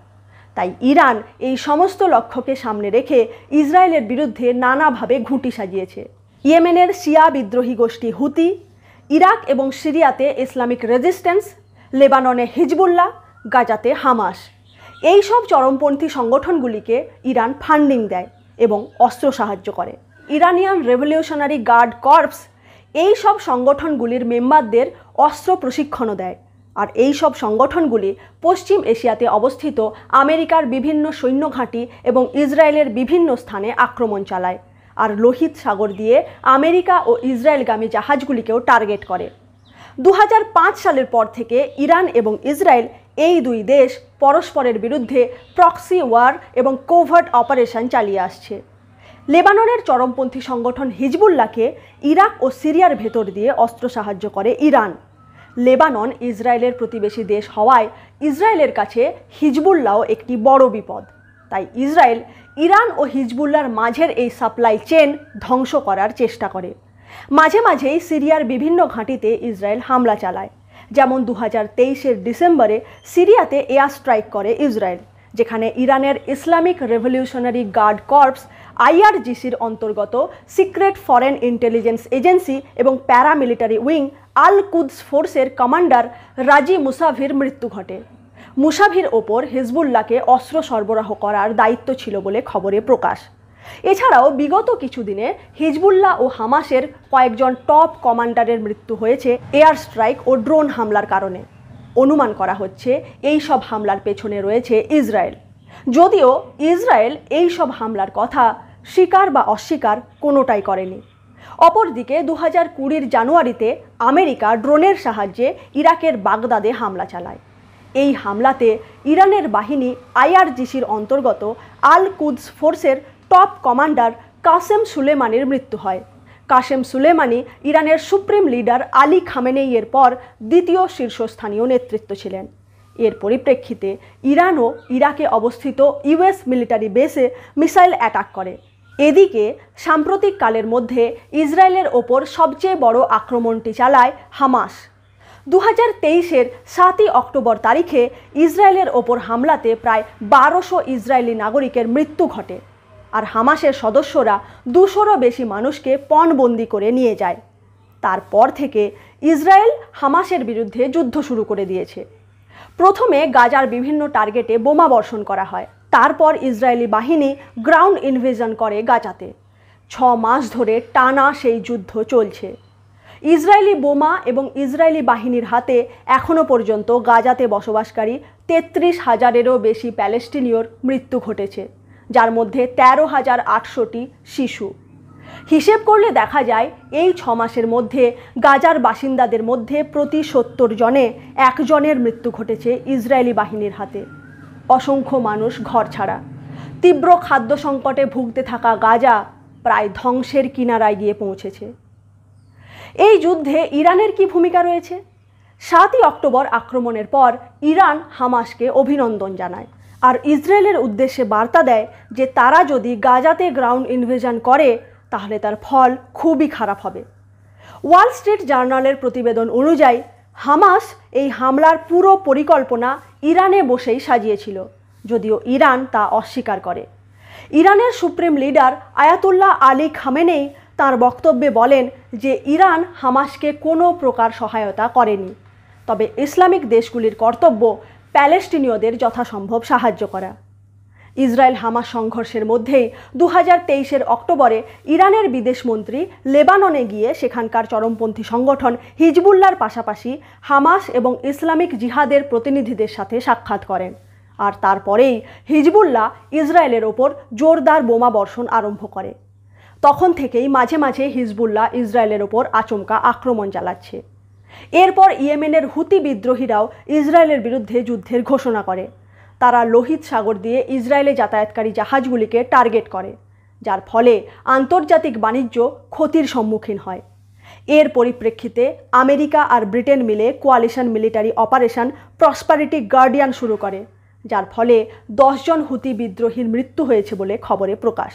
তাই ইরান এই সমস্ত লক্ষ্যকে সামনে রেখে ইসরায়েলের বিরুদ্ধে নানাভাবে ঘুঁটি সাজিয়েছে। ইয়েমেনের শিয়া বিদ্রোহী গোষ্ঠী হুতি, ইরাক এবং সিরিয়াতে ইসলামিক রেজিস্ট্যান্স, লেবাননে হিজবুল্লাহ, গাজাতে হামাস, এই সব চরমপন্থী সংগঠনগুলিকে ইরান ফান্ডিং দেয় এবং অস্ত্র সাহায্য করে। ইরানিয়ান রেভলিউশনারি গার্ড কর্পস এই সব সংগঠনগুলির মেম্বারদের অস্ত্র প্রশিক্ষণও দেয়। আর এই সব সংগঠনগুলি পশ্চিম এশিয়াতে অবস্থিত আমেরিকার বিভিন্ন সৈন্য ঘাঁটি এবং ইসরায়েলের বিভিন্ন স্থানে আক্রমণ চালায়, আর লোহিত সাগর দিয়ে আমেরিকা ও ইসরায়েলগামী জাহাজগুলিকেও টার্গেট করে। 2005 সালের পর থেকে ইরান এবং ইসরায়েল এই দুই দেশ পরস্পরের বিরুদ্ধে প্রক্সি ওয়ার এবং কোভার্ট অপারেশন চালিয়ে আসছে। লেবাননের চরমপন্থী সংগঠন হিজবুল্লাহকে ইরাক ও সিরিয়ার ভেতর দিয়ে অস্ত্র সাহায্য করে ইরান। লেবানন ইসরায়েলের প্রতিবেশী দেশ হওয়ায় ইসরায়েলের কাছে হিজবুল্লাহও একটি বড় বিপদ। তাই ইসরায়েল ইরান ও হিজবুল্লাহর মাঝের এই সাপ্লাই চেন ধ্বংস করার চেষ্টা করে। মাঝে মাঝেই সিরিয়ার বিভিন্ন ঘাঁটিতে ইসরায়েল হামলা চালায়। যেমন 2023-এর ডিসেম্বরে সিরিয়াতে এয়ার স্ট্রাইক করে ইসরায়েল, যেখানে ইরানের ইসলামিক রেভলিউশনারি গার্ড কর্পস IRGCর অন্তর্গত সিক্রেট ফরেন ইন্টেলিজেন্স এজেন্সি এবং প্যারামিলিটারি উইং আল কুদস ফোর্সের কমান্ডার রাজি মুসাভির মৃত্যু ঘটে। মুসাভির ওপর হিজবুল্লাহকে অস্ত্র সরবরাহ করার দায়িত্ব ছিল বলে খবরে প্রকাশ। এছাড়াও বিগত কিছুদিনে হিজবুল্লাহ ও হামাসের কয়েকজন টপ কমান্ডারের মৃত্যু হয়েছে এয়ার স্ট্রাইক ও ড্রোন হামলার কারণে। অনুমান করা হচ্ছে এই সব হামলার পেছনে রয়েছে ইসরায়েল, যদিও ইসরায়েল এই সব হামলার কথা স্বীকার বা অস্বীকার কোনোটাই করেনি। অপরদিকে 2020-র জানুয়ারিতে আমেরিকা ড্রোনের সাহায্যে ইরাকের বাগদাদে হামলা চালায়। এই হামলাতে ইরানের বাহিনী IRGCর অন্তর্গত আল কুদস ফোর্সের টপ কমান্ডার কাসেম সুলেমানির মৃত্যু হয়। কাসেম সুলেমানি ইরানের সুপ্রিম লিডার আলী খামেনেইয়ের পর দ্বিতীয় শীর্ষস্থানীয় নেতৃত্ব ছিলেন। এর পরিপ্রেক্ষিতে ইরানও ইরাকে অবস্থিত US মিলিটারি বেসে মিসাইল অ্যাটাক করে। এদিকে সাম্প্রতিক কালের মধ্যে ইসরায়েলের ওপর সবচেয়ে বড় আক্রমণটি চালায় হামাস। 2023-এর 7 অক্টোবর তারিখে ইসরায়েলের ওপর হামলাতে প্রায় 1200 ইসরায়েলি নাগরিকের মৃত্যু ঘটে, আর হামাসের সদস্যরা 200-রও বেশি মানুষকে পণবন্দি করে নিয়ে যায়। তারপর থেকে ইসরায়েল হামাসের বিরুদ্ধে যুদ্ধ শুরু করে দিয়েছে। প্রথমে গাজার বিভিন্ন টার্গেটে বোমা বর্ষণ করা হয়, তারপর ইসরায়েলি বাহিনী গ্রাউন্ড ইনভেশন করে গাজাতে। 6 মাস ধরে টানা সেই যুদ্ধ চলছে। ইসরায়েলি বোমা এবং ইসরায়েলি বাহিনীর হাতে এখনও পর্যন্ত গাজাতে বসবাসকারী 33,000-এরও বেশি প্যালেস্টিনীয়র মৃত্যু ঘটেছে, যার মধ্যে 13,800টি শিশু। হিসেব করলে দেখা যায় এই 6 মাসের মধ্যে গাজার বাসিন্দাদের মধ্যে প্রতি 70 জনে 1 জনের মৃত্যু ঘটেছে ইসরায়েলি বাহিনীর হাতে। অসংখ্য মানুষ ঘরছাড়া। তীব্র খাদ্য সংকটে ভুগতে থাকা গাজা প্রায় ধ্বংসের কিনারায় গিয়ে পৌঁছেছে। এই যুদ্ধে ইরানের কি ভূমিকা রয়েছে? 7 অক্টোবর আক্রমণের পর ইরান হামাসকে অভিনন্দন জানায় আর ইসরায়েলের উদ্দেশ্যে বার্তা দেয় যে তারা যদি গাজাতে গ্রাউন্ড ইনভেশন করে তাহলে তার ফল খুবই খারাপ হবে। ওয়াল স্ট্রিট জার্নালের প্রতিবেদন অনুযায়ী হামাস এই হামলার পুরো পরিকল্পনা ইরানে বসেই সাজিয়েছিল, যদিও ইরান তা অস্বীকার করে। ইরানের supreme leader Ayatollah Ali Khamenei তাঁর বক্তব্যে বলেন যে ইরান হামাসকে কোনো প্রকার সহায়তা করেনি, তবে ইসলামিক দেশগুলির কর্তব্য প্যালেস্টিনীয়দের যথাসম্ভব সাহায্য করা। ইসরায়েল হামাস সংঘর্ষের মধ্যেই 2023-এর অক্টোবরে ইরানের বিদেশমন্ত্রী লেবাননে গিয়ে সেখানকার চরমপন্থী সংগঠন হিজবুল্লাহর পাশাপাশি হামাস এবং ইসলামিক জিহাদের প্রতিনিধিদের সাথে সাক্ষাৎ করেন, আর তারপরেই হিজবুল্লাহ ইসরায়েলের ওপর জোরদার বোমা বর্ষণ আরম্ভ করে। তখন থেকেই মাঝে মাঝে হিজবুল্লাহ ইসরায়েলের ওপর আচমকা আক্রমণ চালাচ্ছে। এরপর ইয়েমেনের হুতি বিদ্রোহীরাও ইসরায়েলের বিরুদ্ধে যুদ্ধের ঘোষণা করে। তারা লোহিত সাগর দিয়ে ইসরায়েলে যাতায়াতকারী জাহাজগুলিকে টার্গেট করে, যার ফলে আন্তর্জাতিক বাণিজ্য ক্ষতির সম্মুখীন হয়। এর পরিপ্রেক্ষিতে আমেরিকা আর ব্রিটেন মিলে coalition military operation prosperity guardian শুরু করে, যার ফলে 10 জন হুতি বিদ্রোহীর মৃত্যু হয়েছে বলে খবরে প্রকাশ।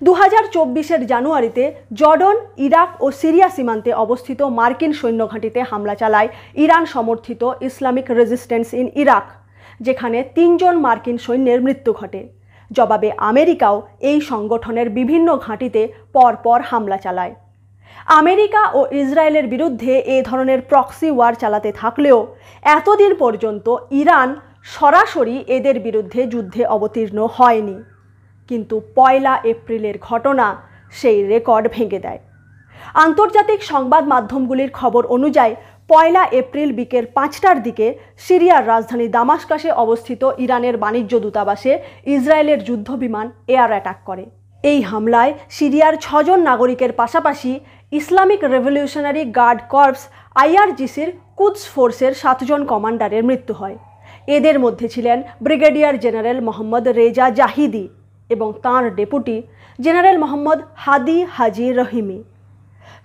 2024-এর জানুয়ারিতে জর্ডন, ইরাক ও সিরিয়া সীমান্তে অবস্থিত মার্কিন সৈন্য ঘাঁটিতে হামলা চালায় ইরান সমর্থিত ইসলামিক রেজিস্ট্যান্স ইন ইরাক, যেখানে 3 জন মার্কিন সৈন্যের মৃত্যু ঘটে। জবাবে আমেরিকাও এই সংগঠনের বিভিন্ন ঘাঁটিতে পরপর হামলা চালায়। আমেরিকা ও ইসরায়েলের বিরুদ্ধে এই ধরনের প্রক্সি ওয়ার চালাতে থাকলেও এতদিন পর্যন্ত ইরান সরাসরি এদের বিরুদ্ধে যুদ্ধে অবতীর্ণ হয়নি, কিন্তু 1 এপ্রিলের ঘটনা সেই রেকর্ড ভেঙে দেয়। আন্তর্জাতিক সংবাদ মাধ্যমগুলির খবর অনুযায়ী 1 এপ্রিল বিকেল 5টার দিকে সিরিয়ার রাজধানী দামাস্কাসে অবস্থিত ইরানের বাণিজ্য দূতাবাসে ইসরায়েলের যুদ্ধবিমান এয়ার অ্যাটাক করে। এই হামলায় সিরিয়ার 6 জন নাগরিকের পাশাপাশি ইসলামিক রেভলিউশনারি গার্ড কর্পস IRGCর কুদস ফোর্সের 7 জন কমান্ডারের মৃত্যু হয়। এদের মধ্যে ছিলেন brigadier general Mohammad Reza Zahidi এবং তাঁর deputy general Mohammad Hadi Haji Rahimi.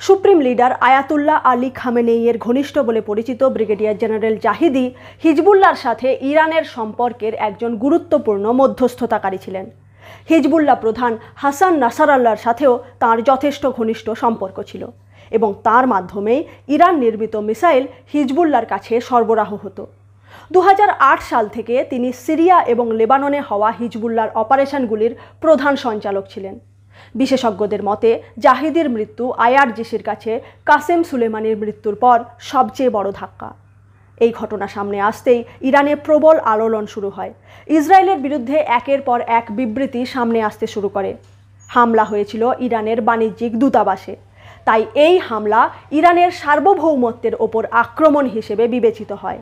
Supreme leader Ayatollah Ali খামেনেইয়ের ঘনিষ্ঠ বলে পরিচিত ব্রিগেডিয়ার জেনারেল জাহিদি হিজবুল্লাহর সাথে ইরানের সম্পর্কের একজন গুরুত্বপূর্ণ মধ্যস্থতাকারী ছিলেন। হিজবুল্লাহ প্রধান হাসান নাসারাল্লাহর সাথেও তাঁর যথেষ্ট ঘনিষ্ঠ সম্পর্ক ছিল এবং তার মাধ্যমেই ইরান নির্মিত মিসাইল হিজবুল্লাহর কাছে সরবরাহ হতো। 2008 সাল থেকে তিনি সিরিয়া এবং লেবাননে হওয়া হিজবুল্লাহর অপারেশনগুলির প্রধান সঞ্চালক ছিলেন। বিশেষজ্ঞদের মতে জাহিদির মৃত্যু আইআরজিসির কাছে কাসেম সুলেমানির মৃত্যুর পর সবচেয়ে বড় ধাক্কা। এই ঘটনা সামনে আসতেই ইরানে প্রবল আলোড়ন শুরু হয়। ইসরায়েলের বিরুদ্ধে একের পর এক বিবৃতি সামনে আসতে শুরু করে। হামলা হয়েছিল ইরানের বাণিজ্যিক দূতাবাসে, তাই এই হামলা ইরানের সার্বভৌমত্বের ওপর আক্রমণ হিসেবে বিবেচিত হয়।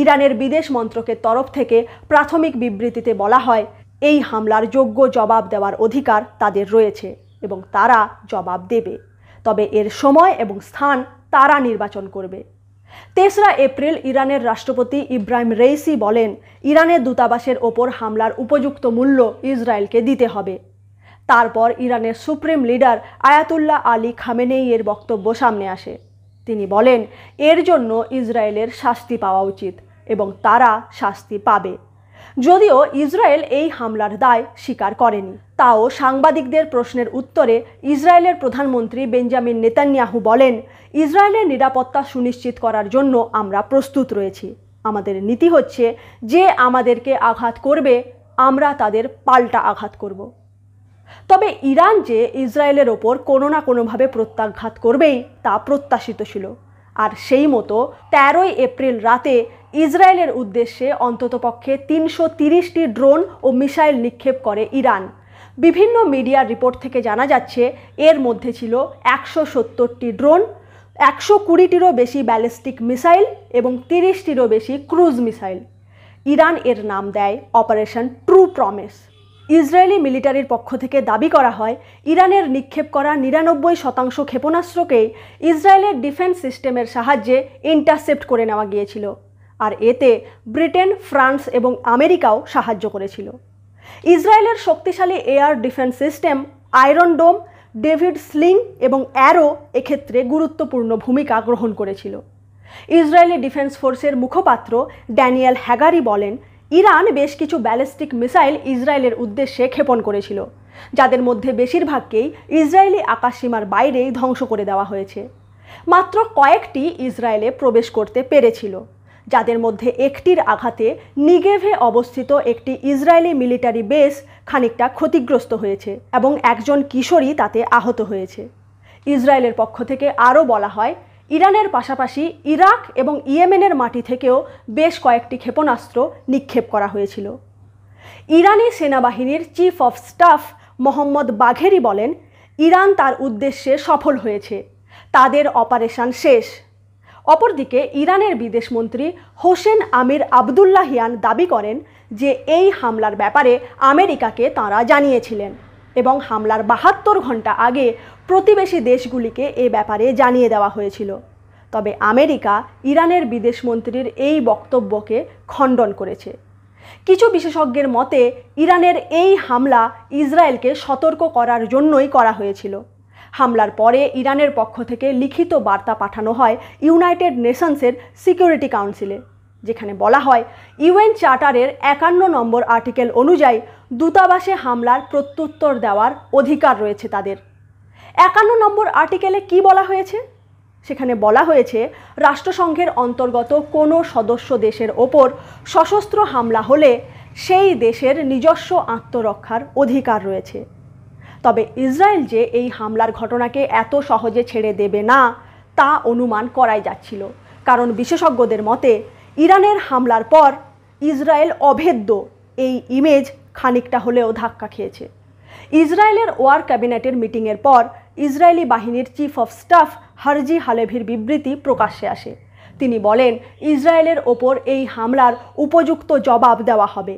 ইরানের বিদেশ মন্ত্রকের তরফ থেকে প্রাথমিক বিবৃতিতে বলা হয়, এই হামলার যোগ্য জবাব দেওয়ার অধিকার তাদের রয়েছে এবং তারা জবাব দেবে, তবে এর সময় এবং স্থান তারা নির্বাচন করবে। 3রা এপ্রিল ইরানের রাষ্ট্রপতি ইব্রাহিম রাইসি বলেন, ইরানের দূতাবাসের ওপর হামলার উপযুক্ত মূল্য ইসরায়েলকে দিতে হবে। তারপর ইরানের সুপ্রিম লিডার আয়াতুল্লাহ আলী খামেনেইয়ের বক্তব্য সামনে আসে। তিনি বলেন, এর জন্য ইসরায়েলের শাস্তি পাওয়া উচিত এবং তারা শাস্তি পাবে। যদিও ইসরায়েল এই হামলার দায় স্বীকার করেনি, তাও সাংবাদিকদের প্রশ্নের উত্তরে ইসরায়েলের প্রধানমন্ত্রী বেঞ্জামিন নেতানিয়াহু বলেন, ইসরায়েলের নিরাপত্তা সুনিশ্চিত করার জন্য আমরা প্রস্তুত রয়েছি। আমাদের নীতি হচ্ছে, যে আমাদেরকে আঘাত করবে আমরা তাদের পাল্টা আঘাত করব। তবে ইরান যে ইসরায়েলের ওপর কোনো না কোনোভাবে প্রত্যাঘাত করবেই তা প্রত্যাশিত ছিল। আর সেই মতো 13ই এপ্রিল রাতে ইসরায়েলের উদ্দেশ্যে অন্ততপক্ষে 330টি ড্রোন ও মিসাইল নিক্ষেপ করে ইরান। বিভিন্ন মিডিয়ার রিপোর্ট থেকে জানা যাচ্ছে, এর মধ্যে ছিল 170টি ড্রোন, 120টিরও বেশি ব্যালিস্টিক মিসাইল এবং 30টিরও বেশি ক্রুজ মিসাইল। ইরান এর নাম দেয় অপারেশন ট্রু প্রমিস। ইসরায়েলি মিলিটারির পক্ষ থেকে দাবি করা হয়, ইরানের নিক্ষেপ করা 99% ক্ষেপণাস্ত্রকে ইসরায়েলের ডিফেন্স সিস্টেমের সাহায্যে ইন্টারসেপ্ট করে নেওয়া গিয়েছিল, আর এতে ব্রিটেন, ফ্রান্স এবং আমেরিকাও সাহায্য করেছিল। ইসরায়েলের শক্তিশালী এয়ার ডিফেন্স সিস্টেম আয়রন ডোম, ডেভিড স্লিং এবং অ্যারো এক্ষেত্রে গুরুত্বপূর্ণ ভূমিকা গ্রহণ করেছিল। ইসরায়েলি ডিফেন্স ফোর্সের মুখপাত্র ড্যানিয়েল হ্যাগারি বলেন, ইরান বেশ কিছু ব্যালিস্টিক মিসাইল ইসরায়েলের উদ্দেশ্যে ক্ষেপণ করেছিল, যাদের মধ্যে বেশিরভাগকেই ইসরায়েলি আকাশসীমার বাইরেই ধ্বংস করে দেওয়া হয়েছে। মাত্র কয়েকটি ইসরায়েলে প্রবেশ করতে পেরেছিল, যাদের মধ্যে একটির আঘাতে নিগেভে অবস্থিত একটি ইসরায়েলি মিলিটারি বেস খানিকটা ক্ষতিগ্রস্ত হয়েছে এবং একজন কিশোরী তাতে আহত হয়েছে। ইসরায়েলের পক্ষ থেকে আরও বলা হয়, ইরানের পাশাপাশি ইরাক এবং ইয়েমেনের মাটি থেকেও বেশ কয়েকটি ক্ষেপণাস্ত্র নিক্ষেপ করা হয়েছিল। ইরানি সেনাবাহিনীর চিফ অফ স্টাফ মোহাম্মদ বাঘেরি বলেন, ইরান তার উদ্দেশ্যে সফল হয়েছে, তাদের অপারেশন শেষ। অপরদিকে ইরানের বিদেশমন্ত্রী হোসেন আমির আবদুল্লাহিয়ান দাবি করেন যে এই হামলার ব্যাপারে আমেরিকাকে তাঁরা জানিয়েছিলেন এবং হামলার 72 ঘন্টা আগে প্রতিবেশী দেশগুলিকে এ ব্যাপারে জানিয়ে দেওয়া হয়েছিল। তবে আমেরিকা ইরানের বিদেশমন্ত্রীর এই বক্তব্যকে খণ্ডন করেছে। কিছু বিশেষজ্ঞের মতে ইরানের এই হামলা ইসরায়েলকে সতর্ক করার জন্যই করা হয়েছিল। হামলার পরে ইরানের পক্ষ থেকে লিখিত বার্তা পাঠানো হয় ইউনাইটেড নেশনসের সিকিউরিটি কাউন্সিলে, যেখানে বলা হয়, ইউএন চার্টারের 51 নম্বর আর্টিকেল অনুযায়ী দূতাবাসে হামলার প্রত্যুত্তর দেওয়ার অধিকার রয়েছে তাদের। 51 নম্বর আর্টিকেলে কি বলা হয়েছে? সেখানে বলা হয়েছে, রাষ্ট্রসংঘের অন্তর্গত কোনো সদস্য দেশের ওপর সশস্ত্র হামলা হলে সেই দেশের নিজস্ব আত্মরক্ষার অধিকার রয়েছে। তবে ইসরায়েল যে এই হামলার ঘটনাকে এত সহজে ছেড়ে দেবে না তা অনুমান করাই যাচ্ছিল, কারণ বিশেষজ্ঞদের মতে ইরানের হামলার পর ইসরায়েল অভেদ্য এই ইমেজ খানিকটা হলেও ধাক্কা খেয়েছে। ইসরায়েলের ওয়ার ক্যাবিনেটের মিটিংয়ের পর ইসরায়েলি বাহিনীর চিফ অফ স্টাফ হারজি হালেভির বিবৃতি প্রকাশ্যে আসে। তিনি বলেন, ইসরায়েলের ওপর এই হামলার উপযুক্ত জবাব দেওয়া হবে।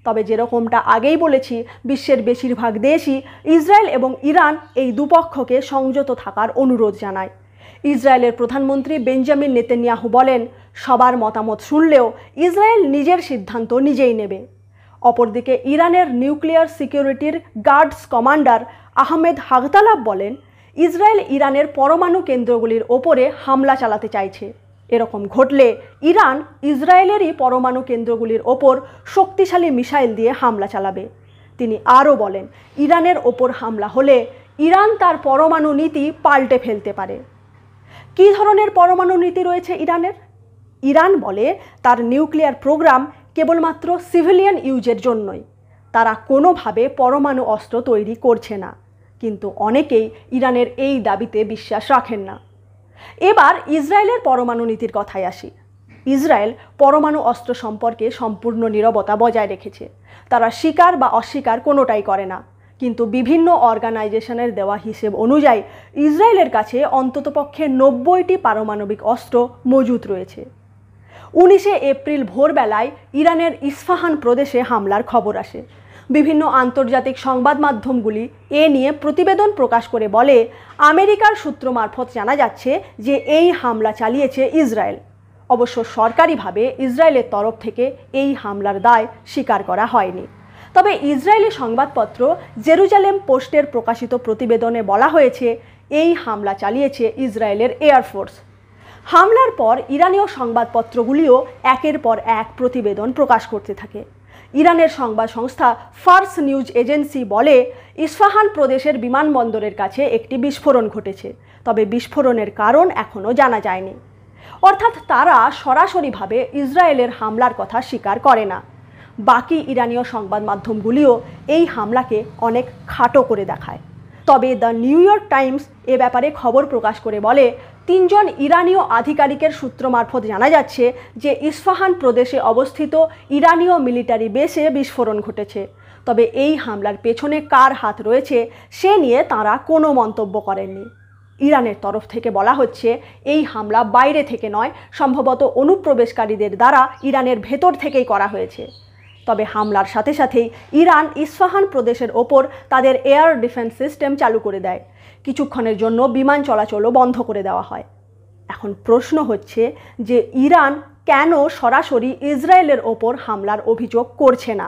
তবে যেরকমটা আগেই বলেছি, বিশ্বের বেশিরভাগ দেশই ইসরায়েল এবং ইরান এই দুপক্ষকে সংযত থাকার অনুরোধ জানায়। ইসরায়েলের প্রধানমন্ত্রী বেঞ্জামিন নেতানিয়াহু বলেন, সবার মতামত শুনলেও ইসরায়েল নিজের সিদ্ধান্ত নিজেই নেবে। অপরদিকে ইরানের নিউক্লিয়ার সিকিউরিটির গার্ডস কমান্ডার আহমেদ হাগতালাব বলেন, ইসরায়েল ইরানের পরমাণু কেন্দ্রগুলির ওপরে হামলা চালাতে চাইছে। এরকম ঘটলে ইরান ইসরায়েলেরই পরমাণু কেন্দ্রগুলির ওপর শক্তিশালী মিসাইল দিয়ে হামলা চালাবে। তিনি আরও বলেন, ইরানের ওপর হামলা হলে ইরান তার পরমাণু নীতি পাল্টে ফেলতে পারে। কী ধরনের পরমাণু নীতি রয়েছে ইরানের? ইরান বলে তার নিউক্লিয়ার প্রোগ্রাম কেবলমাত্র সিভিলিয়ান ইউজের জন্যই, তারা কোনোভাবে পরমাণু অস্ত্র তৈরি করছে না। কিন্তু অনেকেই ইরানের এই দাবিতে বিশ্বাস রাখেন না। এবার ইসরায়েলের পরমাণু নীতির কথায় আসি। ইসরায়েল পরমাণু অস্ত্র সম্পর্কে সম্পূর্ণ নীরবতা বজায় রেখেছে। তারা স্বীকার বা অস্বীকার কোনোটাই করে না। কিন্তু বিভিন্ন অর্গানাইজেশনের দেওয়া হিসেব অনুযায়ী ইসরায়েলের কাছে অন্ততপক্ষে 90টি পারমাণবিক অস্ত্র মজুত রয়েছে। 19 এপ্রিল ভোরবেলায় ইরানের ইস্পাহান প্রদেশে হামলার খবর আসে। বিভিন্ন আন্তর্জাতিক সংবাদ মাধ্যমগুলি এ নিয়ে প্রতিবেদন প্রকাশ করে বলে, আমেরিকার সূত্র মারফত জানা যাচ্ছে যে এই হামলা চালিয়েছে ইসরায়েল। অবশ্য সরকারিভাবে ইসরায়েলের তরফ থেকে এই হামলার দায় স্বীকার করা হয়নি। তবে ইসরায়েলি সংবাদপত্র জেরুজালেম পোস্টের প্রকাশিত প্রতিবেদনে বলা হয়েছে, এই হামলা চালিয়েছে ইসরায়েলের এয়ারফোর্স। হামলার পর ইরানীয় সংবাদপত্রগুলিও একের পর এক প্রতিবেদন প্রকাশ করতে থাকে। ইরানের সংবাদ সংস্থা ফার্স নিউজ এজেন্সি বলে, ইস্পাহান প্রদেশের বিমানবন্দরের কাছে একটি বিস্ফোরণ ঘটেছে, তবে বিস্ফোরণের কারণ এখনও জানা যায়নি। অর্থাৎ তারা সরাসরিভাবে ইসরায়েলের হামলার কথা স্বীকার করে না। বাকি ইরানীয় সংবাদ মাধ্যমগুলিও এই হামলাকে অনেক খাটো করে দেখায়। তবে দ্য নিউ ইয়র্ক টাইমস এ ব্যাপারে খবর প্রকাশ করে বলে, 3 জন ইরানীয় আধিকারিকের সূত্র মারফত জানা যাচ্ছে যে ইস্পাহান প্রদেশে অবস্থিত ইরানীয় মিলিটারি বেসে বিস্ফোরণ ঘটেছে। তবে এই হামলার পেছনে কার হাত রয়েছে সে নিয়ে তাঁরা কোনো মন্তব্য করেননি। ইরানের তরফ থেকে বলা হচ্ছে, এই হামলা বাইরে থেকে নয়, সম্ভবত অনুপ্রবেশকারীদের দ্বারা ইরানের ভেতর থেকেই করা হয়েছে। তবে হামলার সাথে সাথেই ইরান ইস্পাহান প্রদেশের ওপর তাদের এয়ার ডিফেন্স সিস্টেম চালু করে দেয়। কিছুক্ষণের জন্য বিমান চলাচলও বন্ধ করে দেওয়া হয়। এখন প্রশ্ন হচ্ছে যে ইরান কেন সরাসরি ইসরায়েলের ওপর হামলার অভিযোগ করছে না?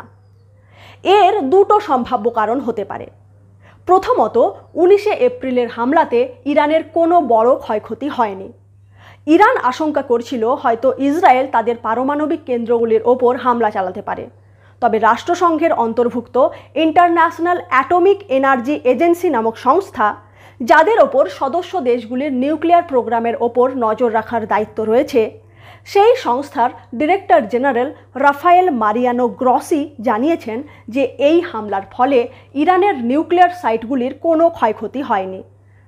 এর দুটো সম্ভাব্য কারণ হতে পারে। প্রথমত, 19 এপ্রিলের হামলাতে ইরানের কোনো বড় ক্ষয়ক্ষতি হয়নি। ইরান আশঙ্কা করছিল হয়তো ইসরায়েল তাদের পারমাণবিক কেন্দ্রগুলির ওপর হামলা চালাতে পারে। তবে রাষ্ট্রসংঘের অন্তর্ভুক্ত ইন্টারন্যাশনাল অ্যাটমিক এনার্জি এজেন্সি নামক সংস্থা, যাদের ওপর সদস্য দেশগুলির নিউক্লিয়ার প্রোগ্রামের ওপর নজর রাখার দায়িত্ব রয়েছে, সেই সংস্থার director general Rafael Mariano Grossi জানিয়েছেন যে এই হামলার ফলে ইরানের নিউক্লিয়ার সাইটগুলির কোনো ক্ষয়ক্ষতি হয়নি।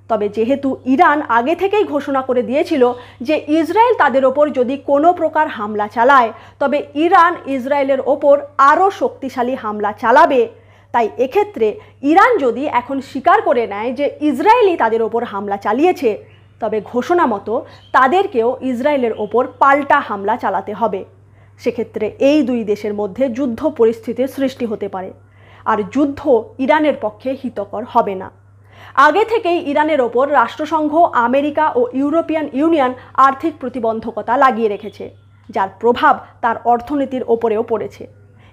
তবে যেহেতু ইরান আগে থেকেই ঘোষণা করে দিয়েছিল যে ইসরায়েল তাদের ওপর যদি কোনো প্রকার হামলা চালায় তবে ইরান ইসরায়েলের ওপর আরও শক্তিশালী হামলা চালাবে, তাই এক্ষেত্রে ইরান যদি এখন স্বীকার করে নেয় যে ইসরায়েলই তাদের ওপর হামলা চালিয়েছে, তবে ঘোষণা মতো তাদেরকেও ইসরায়েলের ওপর পাল্টা হামলা চালাতে হবে। সেক্ষেত্রে এই দুই দেশের মধ্যে যুদ্ধ পরিস্থিতির সৃষ্টি হতে পারে, আর যুদ্ধ ইরানের পক্ষে হিতকর হবে না। আগে থেকেই ইরানের ওপর রাষ্ট্রসংঘ, আমেরিকা ও ইউরোপিয়ান ইউনিয়ন আর্থিক প্রতিবন্ধকতা লাগিয়ে রেখেছে, যার প্রভাব তার অর্থনীতির ওপরেও পড়েছে।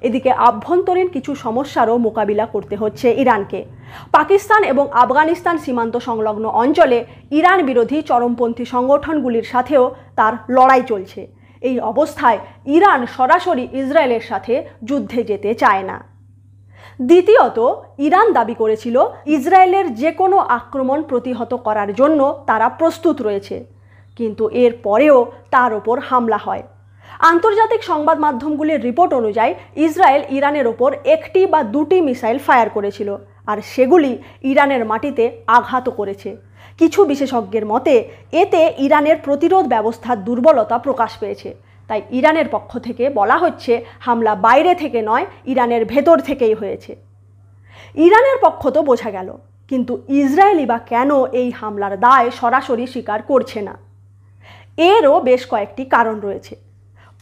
এদিকে আভ্যন্তরীণ কিছু সমস্যারও মোকাবিলা করতে হচ্ছে ইরানকে। পাকিস্তান এবং আফগানিস্তান সীমান্ত সংলগ্ন অঞ্চলে ইরান বিরোধী চরমপন্থী সংগঠনগুলির সাথেও তার লড়াই চলছে। এই অবস্থায় ইরান সরাসরি ইসরায়েলের সাথে যুদ্ধে যেতে চায় না। দ্বিতীয়ত, ইরান দাবি করেছিল ইসরায়েলের যে কোনো আক্রমণ প্রতিহত করার জন্য তারা প্রস্তুত রয়েছে, কিন্তু এর পরেও তার ওপর হামলা হয়। আন্তর্জাতিক সংবাদ মাধ্যমগুলির রিপোর্ট অনুযায়ী ইসরায়েল ইরানের ওপর 1টি বা 2টি মিসাইল ফায়ার করেছিল, আর সেগুলি ইরানের মাটিতে আঘাতও করেছে। কিছু বিশেষজ্ঞের মতে এতে ইরানের প্রতিরোধ ব্যবস্থার দুর্বলতা প্রকাশ পেয়েছে। তাই ইরানের পক্ষ থেকে বলা হচ্ছে হামলা বাইরে থেকে নয়, ইরানের ভেতর থেকেই হয়েছে। ইরানের পক্ষ তো বোঝা গেল, কিন্তু ইসরায়েলি বা কেন এই হামলার দায় সরাসরি স্বীকার করছে না? এরও বেশ কয়েকটি কারণ রয়েছে।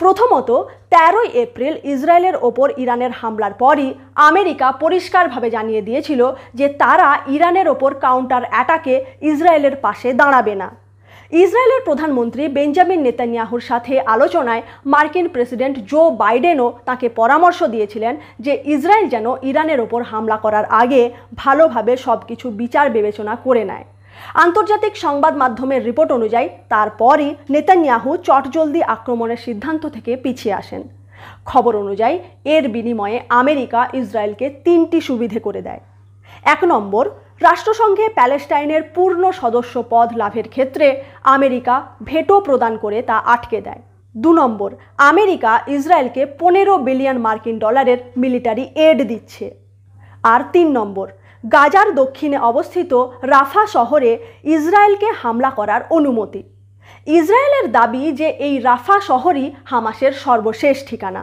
প্রথমত, 13 এপ্রিল ইসরায়েলের ওপর ইরানের হামলার পরই আমেরিকা পরিষ্কারভাবে জানিয়ে দিয়েছিল যে তারা ইরানের ওপর কাউন্টার অ্যাটাকে ইসরায়েলের পাশে দাঁড়াবে না। ইসরায়েলের প্রধানমন্ত্রী বেঞ্জামিন নেতানিয়াহুর সাথে আলোচনায় মার্কিন প্রেসিডেন্ট জো বাইডেনও তাকে পরামর্শ দিয়েছিলেন যে ইসরায়েল যেন ইরানের ওপর হামলা করার আগে ভালোভাবে সবকিছু বিচার বিবেচনা করে নেয়। আন্তর্জাতিক সংবাদ মাধ্যমের রিপোর্ট অনুযায়ী তারপরই নেতানিয়াহু চটজলদি আক্রমণের সিদ্ধান্ত থেকে পিছিয়ে আসেন। খবর অনুযায়ী এর বিনিময়ে আমেরিকা ইসরায়েলকে 3টি সুবিধে করে দেয়। 1 নম্বর, রাষ্ট্রসংঘে প্যালেস্টাইনের পূর্ণ সদস্য পদ লাভের ক্ষেত্রে আমেরিকা ভেটো প্রদান করে তা আটকে দেয়। 2 নম্বর, আমেরিকা ইসরায়েলকে 15 বিলিয়ন মার্কিন ডলারের মিলিটারি এড দিচ্ছে। আর 3 নম্বর, গাজার দক্ষিণে অবস্থিত রাফা শহরে ইসরায়েলকে হামলা করার অনুমতি। ইসরায়েলের দাবি যে এই রাফা শহরই হামাসের সর্বশেষ ঠিকানা।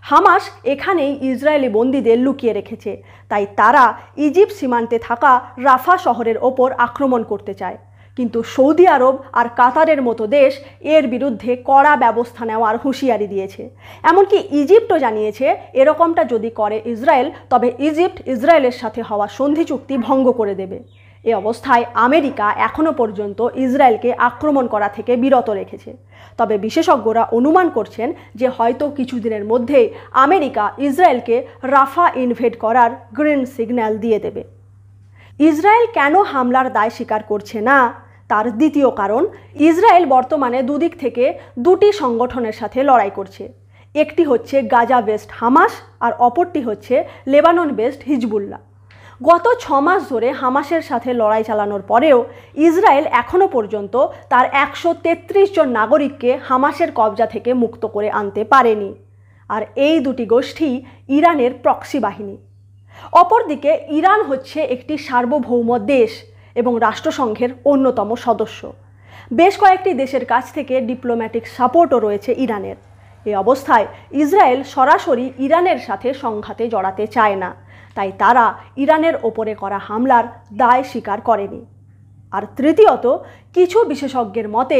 হামাস এখানেই ইসরায়েলি বন্দীদের লুকিয়ে রেখেছে, তাই তারা ইজিপ্ট সীমান্তে থাকা রাফা শহরের ওপর আক্রমণ করতে চায়। কিন্তু সৌদি আরব আর কাতারের মতো দেশ এর বিরুদ্ধে কড়া ব্যবস্থা নেওয়ার হুঁশিয়ারি দিয়েছে। এমনকি ইজিপ্টও জানিয়েছে এরকমটা যদি করে ইসরায়েল, তবে ইজিপ্ট ইসরায়েলের সাথে হওয়া সন্ধি চুক্তি ভঙ্গ করে দেবে। এ অবস্থায় আমেরিকা এখনও পর্যন্ত ইসরায়েলকে আক্রমণ করা থেকে বিরত রেখেছে। তবে বিশেষজ্ঞরা অনুমান করছেন যে হয়তো কিছুদিনের মধ্যেই আমেরিকা ইসরায়েলকে রাফা ইনভেড করার গ্রিন সিগন্যাল দিয়ে দেবে। ইসরায়েল কেন হামলার দায় স্বীকার করছে না, তার দ্বিতীয় কারণ, ইসরায়েল বর্তমানে দুদিক থেকে 2টি সংগঠনের সাথে লড়াই করছে। একটি হচ্ছে গাজা বেসড হামাস আর অপরটি হচ্ছে লেবানন বেসড হিজবুল্লাহ। গত 6 মাস ধরে হামাসের সাথে লড়াই চালানোর পরেও ইসরায়েল এখনও পর্যন্ত তার 133 জন নাগরিককে হামাসের কবজা থেকে মুক্ত করে আনতে পারেনি। আর এই 2টি গোষ্ঠী ইরানের প্রক্সি বাহিনী। অপরদিকে ইরান হচ্ছে একটি সার্বভৌম দেশ এবং রাষ্ট্রসংঘের অন্যতম সদস্য। বেশ কয়েকটি দেশের কাছ থেকে ডিপ্লোম্যাটিক সাপোর্টও রয়েছে ইরানের। এই অবস্থায় ইসরায়েল সরাসরি ইরানের সাথে সংঘাতে জড়াতে চায় না, তাই তারা ইরানের ওপরে করা হামলার দায় স্বীকার করেনি। আর তৃতীয়ত, কিছু বিশেষজ্ঞের মতে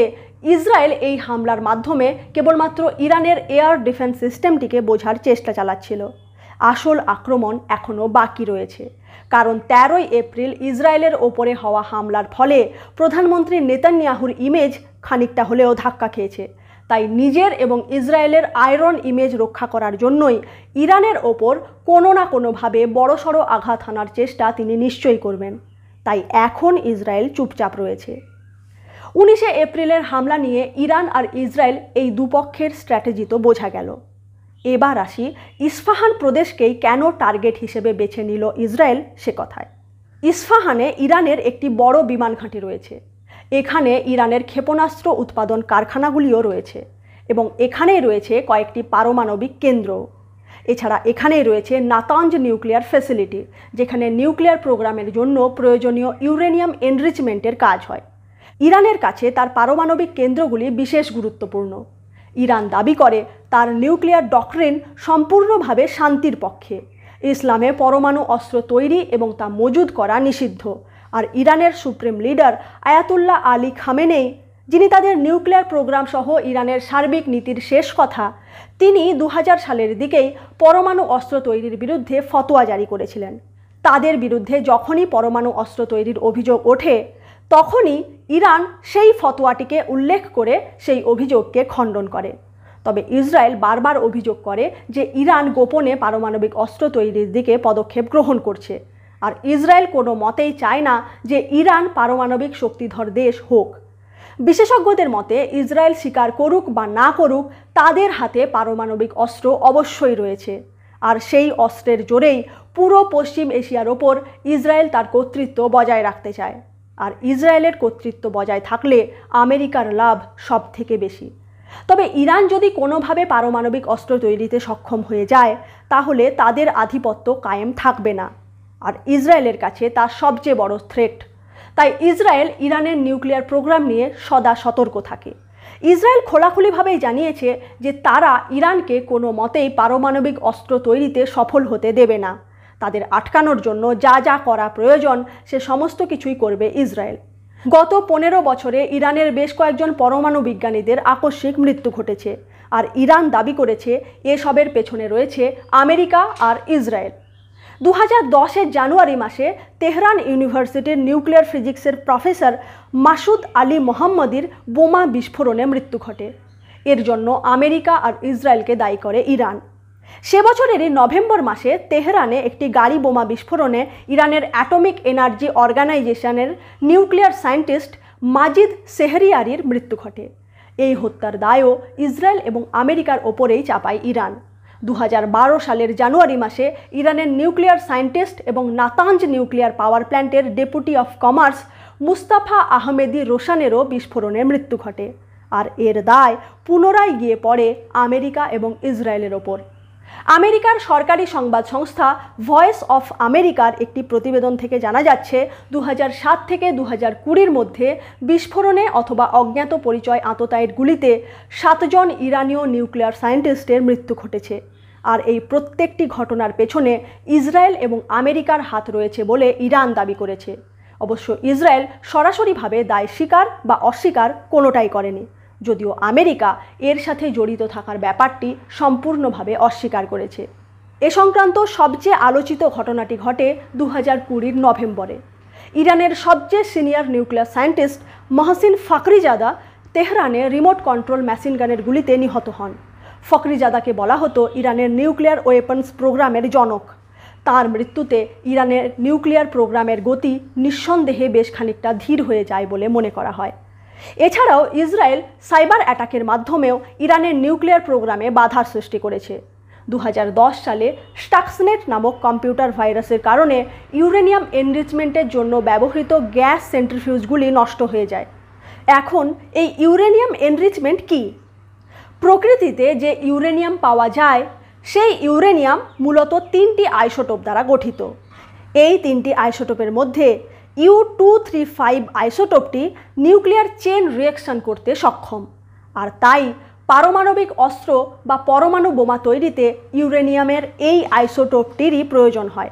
ইসরায়েল এই হামলার মাধ্যমে কেবলমাত্র ইরানের এয়ার ডিফেন্স সিস্টেমটিকে বোঝার চেষ্টা চালাচ্ছিল। আসল আক্রমণ এখনও বাকি রয়েছে, কারণ 13 এপ্রিল ইসরায়েলের ওপরে হওয়া হামলার ফলে প্রধানমন্ত্রী নেতানিয়াহুর ইমেজ খানিকটা হলেও ধাক্কা খেয়েছে। তাই নিজের এবং ইসরায়েলের আয়রন ইমেজ রক্ষা করার জন্যই ইরানের ওপর কোনো না কোনোভাবে বড়সড় আঘাত হানার চেষ্টা তিনি নিশ্চয়ই করবেন। তাই এখন ইসরায়েল চুপচাপ রয়েছে। 19 এপ্রিলের হামলা নিয়ে ইরান আর ইসরায়েল এই দুপক্ষের স্ট্র্যাটেজি তো বোঝা গেল। এবার আসি ইস্পাহান প্রদেশকেই কেন টার্গেট হিসেবে বেছে নিল ইসরায়েল সে কথায়। ইস্পাহানে ইরানের একটি বড় বিমান ঘাঁটি রয়েছে। এখানে ইরানের ক্ষেপণাস্ত্র উৎপাদন কারখানাগুলিও রয়েছে এবং এখানেই রয়েছে কয়েকটি পারমাণবিক কেন্দ্র। এছাড়া এখানেই রয়েছে নাতাঞ্জ নিউক্লিয়ার ফ্যাসিলিটি, যেখানে নিউক্লিয়ার প্রোগ্রামের জন্য প্রয়োজনীয় ইউরেনিয়াম এনরিচমেন্টের কাজ হয়। ইরানের কাছে তার পারমাণবিক কেন্দ্রগুলি বিশেষ গুরুত্বপূর্ণ। ইরান দাবি করে তার নিউক্লিয়ার ডক্ট্রিন সম্পূর্ণভাবে শান্তির পক্ষে। ইসলামে পরমাণু অস্ত্র তৈরি এবং তা মজুদ করা নিষিদ্ধ। আর ইরানের supreme leader Ayatollah Ali Khamenei, যিনি তাদের নিউক্লিয়ার প্রোগ্রাম সহ ইরানের সার্বিক নীতির শেষ কথা, তিনি 2000 সালের দিকেই পরমাণু অস্ত্র তৈরির বিরুদ্ধে ফতোয়া জারি করেছিলেন। তাদের বিরুদ্ধে যখনই পরমাণু অস্ত্র তৈরির অভিযোগ ওঠে তখনই ইরান সেই ফতোয়াটিকে উল্লেখ করে সেই অভিযোগকে খণ্ডন করে। তবে ইসরায়েল বারবার অভিযোগ করে যে ইরান গোপনে পারমাণবিক অস্ত্র তৈরির দিকে পদক্ষেপ গ্রহণ করছে। আর ইসরায়েল কোনো মতেই চায় না যে ইরান পারমাণবিক শক্তিধর দেশ হোক। বিশেষজ্ঞদের মতে ইসরায়েল স্বীকার করুক বা না করুক, তাদের হাতে পারমাণবিক অস্ত্র অবশ্যই রয়েছে। আর সেই অস্ত্রের জোরেই পুরো পশ্চিম এশিয়ার ওপর ইসরায়েল তার কর্তৃত্ব বজায় রাখতে চায়। আর ইসরায়েলের কর্তৃত্ব বজায় থাকলে আমেরিকার লাভ সব থেকে বেশি। তবে ইরান যদি কোনোভাবে পারমাণবিক অস্ত্র তৈরিতে সক্ষম হয়ে যায়, তাহলে তাদের আধিপত্য কায়েম থাকবে না। আর ইসরায়েলের কাছে তা সবচেয়ে বড় থ্রেট। তাই ইসরায়েল ইরানের নিউক্লিয়ার প্রোগ্রাম নিয়ে সদা সতর্ক থাকে। ইসরায়েল খোলাখুলিভাবেই জানিয়েছে যে তারা ইরানকে কোনো মতেই পারমাণবিক অস্ত্র তৈরিতে সফল হতে দেবে না। তাদের আটকানোর জন্য যা যা করা প্রয়োজন সে সমস্ত কিছুই করবে ইসরায়েল। গত 15 বছরে ইরানের বেশ কয়েকজন পরমাণু বিজ্ঞানীদের আকস্মিক মৃত্যু ঘটেছে। আর ইরান দাবি করেছে এসবের পেছনে রয়েছে আমেরিকা আর ইসরায়েল। 2010-এর জানুয়ারি মাসে তেহরান ইউনিভার্সিটির নিউক্লিয়ার ফিজিক্সের প্রফেসর মাসুদ আলী মোহাম্মদীর বোমা বিস্ফোরণে মৃত্যু ঘটে। এর জন্য আমেরিকা আর ইসরায়েলকে দায়ী করে ইরান। সে বছরেরই নভেম্বর মাসে তেহরানে একটি গাড়ি বোমা বিস্ফোরণে ইরানের অ্যাটমিক এনার্জি অর্গানাইজেশনের নিউক্লিয়ার সায়েন্টিস্ট মাজিদ সেহরিয়ারির মৃত্যু ঘটে। এই হত্যার দায়ও ইসরায়েল এবং আমেরিকার ওপরেই চাপায় ইরান। 2012 সালের জানুয়ারি মাসে ইরানের নিউক্লিয়ার সায়েন্টিস্ট এবং নাতাঞ্জ নিউক্লিয়ার পাওয়ার প্ল্যান্টের ডেপুটি অফ কমার্স মুস্তাফা আহমেদি রোশানেরও বিস্ফোরণে মৃত্যু ঘটে। আর এর দায় পুনরায় গিয়ে পড়ে আমেরিকা এবং ইসরায়েলের ওপর। আমেরিকার সরকারি সংবাদ সংস্থা ভয়েস অফ আমেরিকার একটি প্রতিবেদন থেকে জানা যাচ্ছে 2007 থেকে 2020-র মধ্যে বিস্ফোরণে অথবা অজ্ঞাত পরিচয় আততায়ীর গুলিতে 7 জন ইরানীয় নিউক্লিয়ার সায়েন্টিস্টের মৃত্যু ঘটেছে। আর এই প্রত্যেকটি ঘটনার পেছনে ইসরায়েল এবং আমেরিকার হাত রয়েছে বলে ইরান দাবি করেছে। অবশ্য ইসরায়েল সরাসরিভাবে দায় স্বীকার বা অস্বীকার কোনোটাই করেনি, যদিও আমেরিকা এর সাথে জড়িত থাকার ব্যাপারটি সম্পূর্ণভাবে অস্বীকার করেছে। এ সংক্রান্ত সবচেয়ে আলোচিত ঘটনাটি ঘটে 2020-র নভেম্বরে। ইরানের সবচেয়ে senior nuclear scientist Mohsen Fakhrizadeh তেহরানে রিমোট কন্ট্রোল মেশিন গানের গুলিতে নিহত হন। ফখরিজাদাকে বলা হতো ইরানের নিউক্লিয়ার ওয়েপন্স প্রোগ্রামের জনক। তার মৃত্যুতে ইরানের নিউক্লিয়ার প্রোগ্রামের গতি নিঃসন্দেহে বেশ খানিকটা ধীর হয়ে যায় বলে মনে করা হয়। এছাড়াও ইসরায়েল সাইবার অ্যাটাকের মাধ্যমেও ইরানের নিউক্লিয়ার প্রোগ্রামে বাধার সৃষ্টি করেছে। 2010 সালে স্টাক্সনেট নামক কম্পিউটার ভাইরাসের কারণে ইউরেনিয়াম এনরিচমেন্টের জন্য ব্যবহৃত গ্যাস সেন্ট্রিফিউজগুলি নষ্ট হয়ে যায়। এখন এই ইউরেনিয়াম এনরিচমেন্ট কি? প্রকৃতিতে যে ইউরেনিয়াম পাওয়া যায় সেই ইউরেনিয়াম মূলত 3টি আইসোটোপ দ্বারা গঠিত। এই 3টি আইসোটোপের মধ্যে U-235 আইসোটোপটি নিউক্লিয়ার চেন রিঅ্যাকশন করতে সক্ষম, আর তাই পারমাণবিক অস্ত্র বা পরমাণু বোমা তৈরিতে ইউরেনিয়ামের এই আইসোটোপটিরই প্রয়োজন হয়।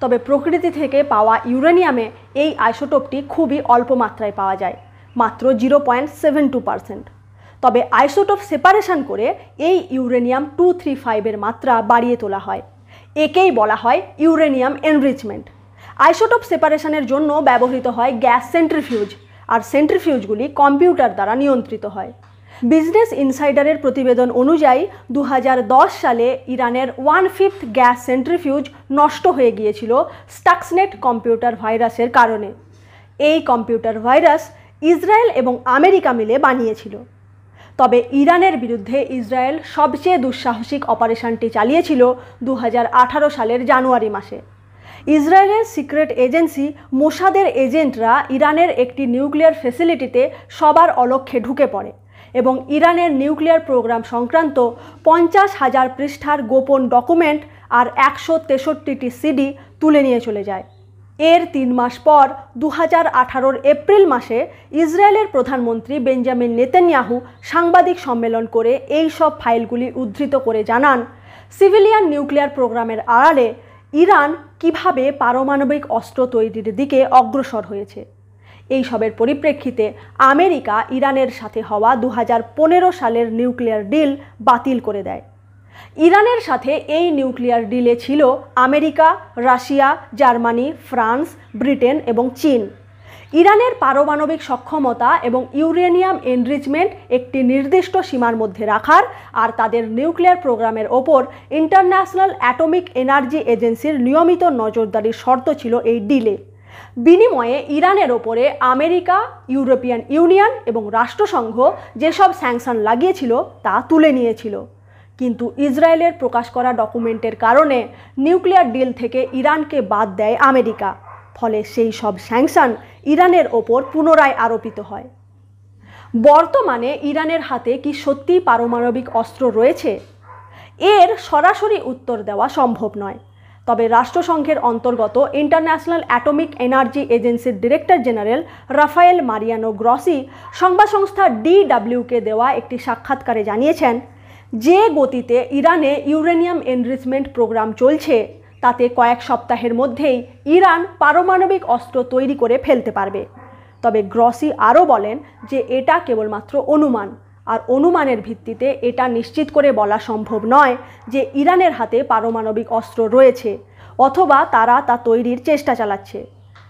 তবে প্রকৃতি থেকে পাওয়া ইউরেনিয়ামে এই আইসোটোপটি খুবই অল্প মাত্রায় পাওয়া যায়, মাত্র 0.72%। তবে আইসোটোপ সেপারেশন করে এই ইউরেনিয়াম 235-এর মাত্রা বাড়িয়ে তোলা হয়। একেই বলা হয় ইউরেনিয়াম এনরিচমেন্ট। আইসোটোপ সেপারেশনের জন্য ব্যবহৃত হয় গ্যাস সেন্ট্রিফিউজ, আর সেন্ট্রিফিউজগুলি কম্পিউটার দ্বারা নিয়ন্ত্রিত হয়। বিজনেস ইনসাইডারের প্রতিবেদন অনুযায়ী 2010 সালে ইরানের 1/5 গ্যাস সেন্ট্রিফিউজ নষ্ট হয়ে গিয়েছিল স্টাক্সনেট কম্পিউটার ভাইরাসের কারণে। এই কম্পিউটার ভাইরাস ইসরায়েল এবং আমেরিকা মিলে বানিয়েছিল। তবে ইরানের বিরুদ্ধে ইসরায়েল সবচেয়ে দুঃসাহসিক অপারেশনটি চালিয়েছিল 2018 সালের জানুয়ারি মাসে। ইসরায়েলের সিক্রেট এজেন্সি মোসাদের এজেন্টরা ইরানের একটি নিউক্লিয়ার ফ্যাসিলিটিতে সবার অলক্ষ্যে ঢুকে পড়ে এবং ইরানের নিউক্লিয়ার প্রোগ্রাম সংক্রান্ত 50,000 পৃষ্ঠার গোপন ডকুমেন্ট আর 163টি সিডি তুলে নিয়ে চলে যায়। এর 3 মাস পর 2018-র এপ্রিল মাসে ইসরায়েলের প্রধানমন্ত্রী বেঞ্জামিন নেতানিয়াহু সাংবাদিক সম্মেলন করে এই সব ফাইলগুলি উদ্ধৃত করে জানান, সিভিলিয়ান নিউক্লিয়ার প্রোগ্রামের আড়ালে ইরান কিভাবে পারমাণবিক অস্ত্র তৈরির দিকে অগ্রসর হয়েছে। এই সবের পরিপ্রেক্ষিতে আমেরিকা ইরানের সাথে হওয়া 2015 সালের নিউক্লিয়ার ডিল বাতিল করে দেয়। ইরানের সাথে এই নিউক্লিয়ার ডিলে ছিল America, Russia, Germany, France, Britain এবং চীন। ইরানের পারমাণবিক সক্ষমতা এবং ইউরেনিয়াম এনরিচমেন্ট একটি নির্দিষ্ট সীমার মধ্যে রাখার আর তাদের নিউক্লিয়ার প্রোগ্রামের ওপর ইন্টারন্যাশনাল অ্যাটমিক এনার্জি এজেন্সির নিয়মিত নজরদারির শর্ত ছিল এই ডিলে। বিনিময়ে ইরানের ওপরে আমেরিকা, ইউরোপিয়ান ইউনিয়ন এবং রাষ্ট্রসংঘ যেসব স্যাংশন লাগিয়েছিল তা তুলে নিয়েছিল। কিন্তু ইসরায়েলের প্রকাশ করা ডকুমেন্টের কারণে নিউক্লিয়ার ডিল থেকে ইরানকে বাদ দেয় আমেরিকা। ফলে সেই সব স্যাংশন ইরানের ওপর পুনরায় আরোপিত হয়। বর্তমানে ইরানের হাতে কি সত্যিই পারমাণবিক অস্ত্র রয়েছে? এর সরাসরি উত্তর দেওয়া সম্ভব নয়। তবে রাষ্ট্রসংঘের অন্তর্গত ইন্টারন্যাশনাল অ্যাটমিক এনার্জি এজেন্সির director general Rafael Mariano Grossi সংবাদ সংস্থা DWকে দেওয়া একটি সাক্ষাৎকারে জানিয়েছেন, যে গতিতে ইরানে ইউরেনিয়াম এনরিচমেন্ট প্রোগ্রাম চলছে তাতে কয়েক সপ্তাহের মধ্যেই ইরান পারমাণবিক অস্ত্র তৈরি করে ফেলতে পারবে। তবে গ্রসি আরও বলেন যে এটা কেবলমাত্র অনুমান, আর অনুমানের ভিত্তিতে এটা নিশ্চিত করে বলা সম্ভব নয় যে ইরানের হাতে পারমাণবিক অস্ত্র রয়েছে। অথবা তারা তা তৈরির চেষ্টা চালাচ্ছে।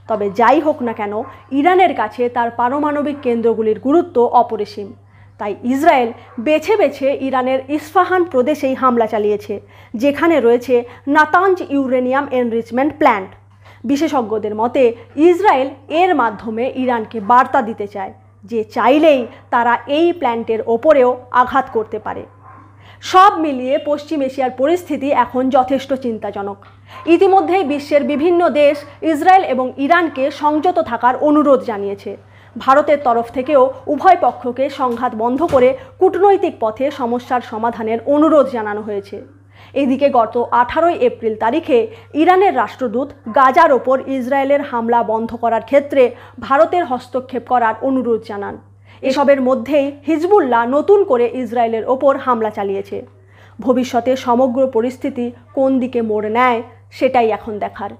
তবে যাই হোক না কেন, ইরানের কাছে তার পারমাণবিক কেন্দ্রগুলির গুরুত্ব অপরিসীম। তাই ইসরায়েল বেছে বেছে ইরানের ইস্পাহান প্রদেশেই হামলা চালিয়েছে, যেখানে রয়েছে নাতাঞ্জ ইউরেনিয়াম এনরিচমেন্ট প্ল্যান্ট। বিশেষজ্ঞদের মতে ইসরায়েল এর মাধ্যমে ইরানকে বার্তা দিতে চায় যে চাইলেই তারা এই প্ল্যান্টের ওপরেও আঘাত করতে পারে। সব মিলিয়ে পশ্চিম এশিয়ার পরিস্থিতি এখন যথেষ্ট চিন্তাজনক। ইতিমধ্যেই বিশ্বের বিভিন্ন দেশ ইসরায়েল এবং ইরানকে সংযত থাকার অনুরোধ জানিয়েছে। ভারতের তরফ থেকেও উভয় পক্ষকে সংঘাত বন্ধ করে কূটনৈতিক পথে সমস্যার সমাধানের অনুরোধ জানানো হয়েছে। এদিকে গত 18 এপ্রিল তারিখে ইরানের রাষ্ট্রদূত গাজার ওপর ইসরায়েলের হামলা বন্ধ করার ক্ষেত্রে ভারতের হস্তক্ষেপ করার অনুরোধ জানান। এসবের মধ্যেই হিজবুল্লাহ নতুন করে ইসরায়েলের ওপর হামলা চালিয়েছে। ভবিষ্যতে সমগ্র পরিস্থিতি কোন দিকে মোড় নেয় সেটাই এখন দেখার।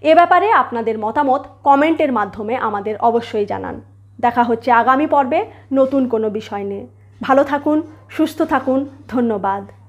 এ ব্যাপারে আপনাদের মতামত কমেন্টের মাধ্যমে আমাদের অবশ্যই জানান। দেখা হচ্ছে আগামী পর্বে নতুন কোনো বিষয় নিয়ে। ভালো থাকুন, সুস্থ থাকুন, ধন্যবাদ।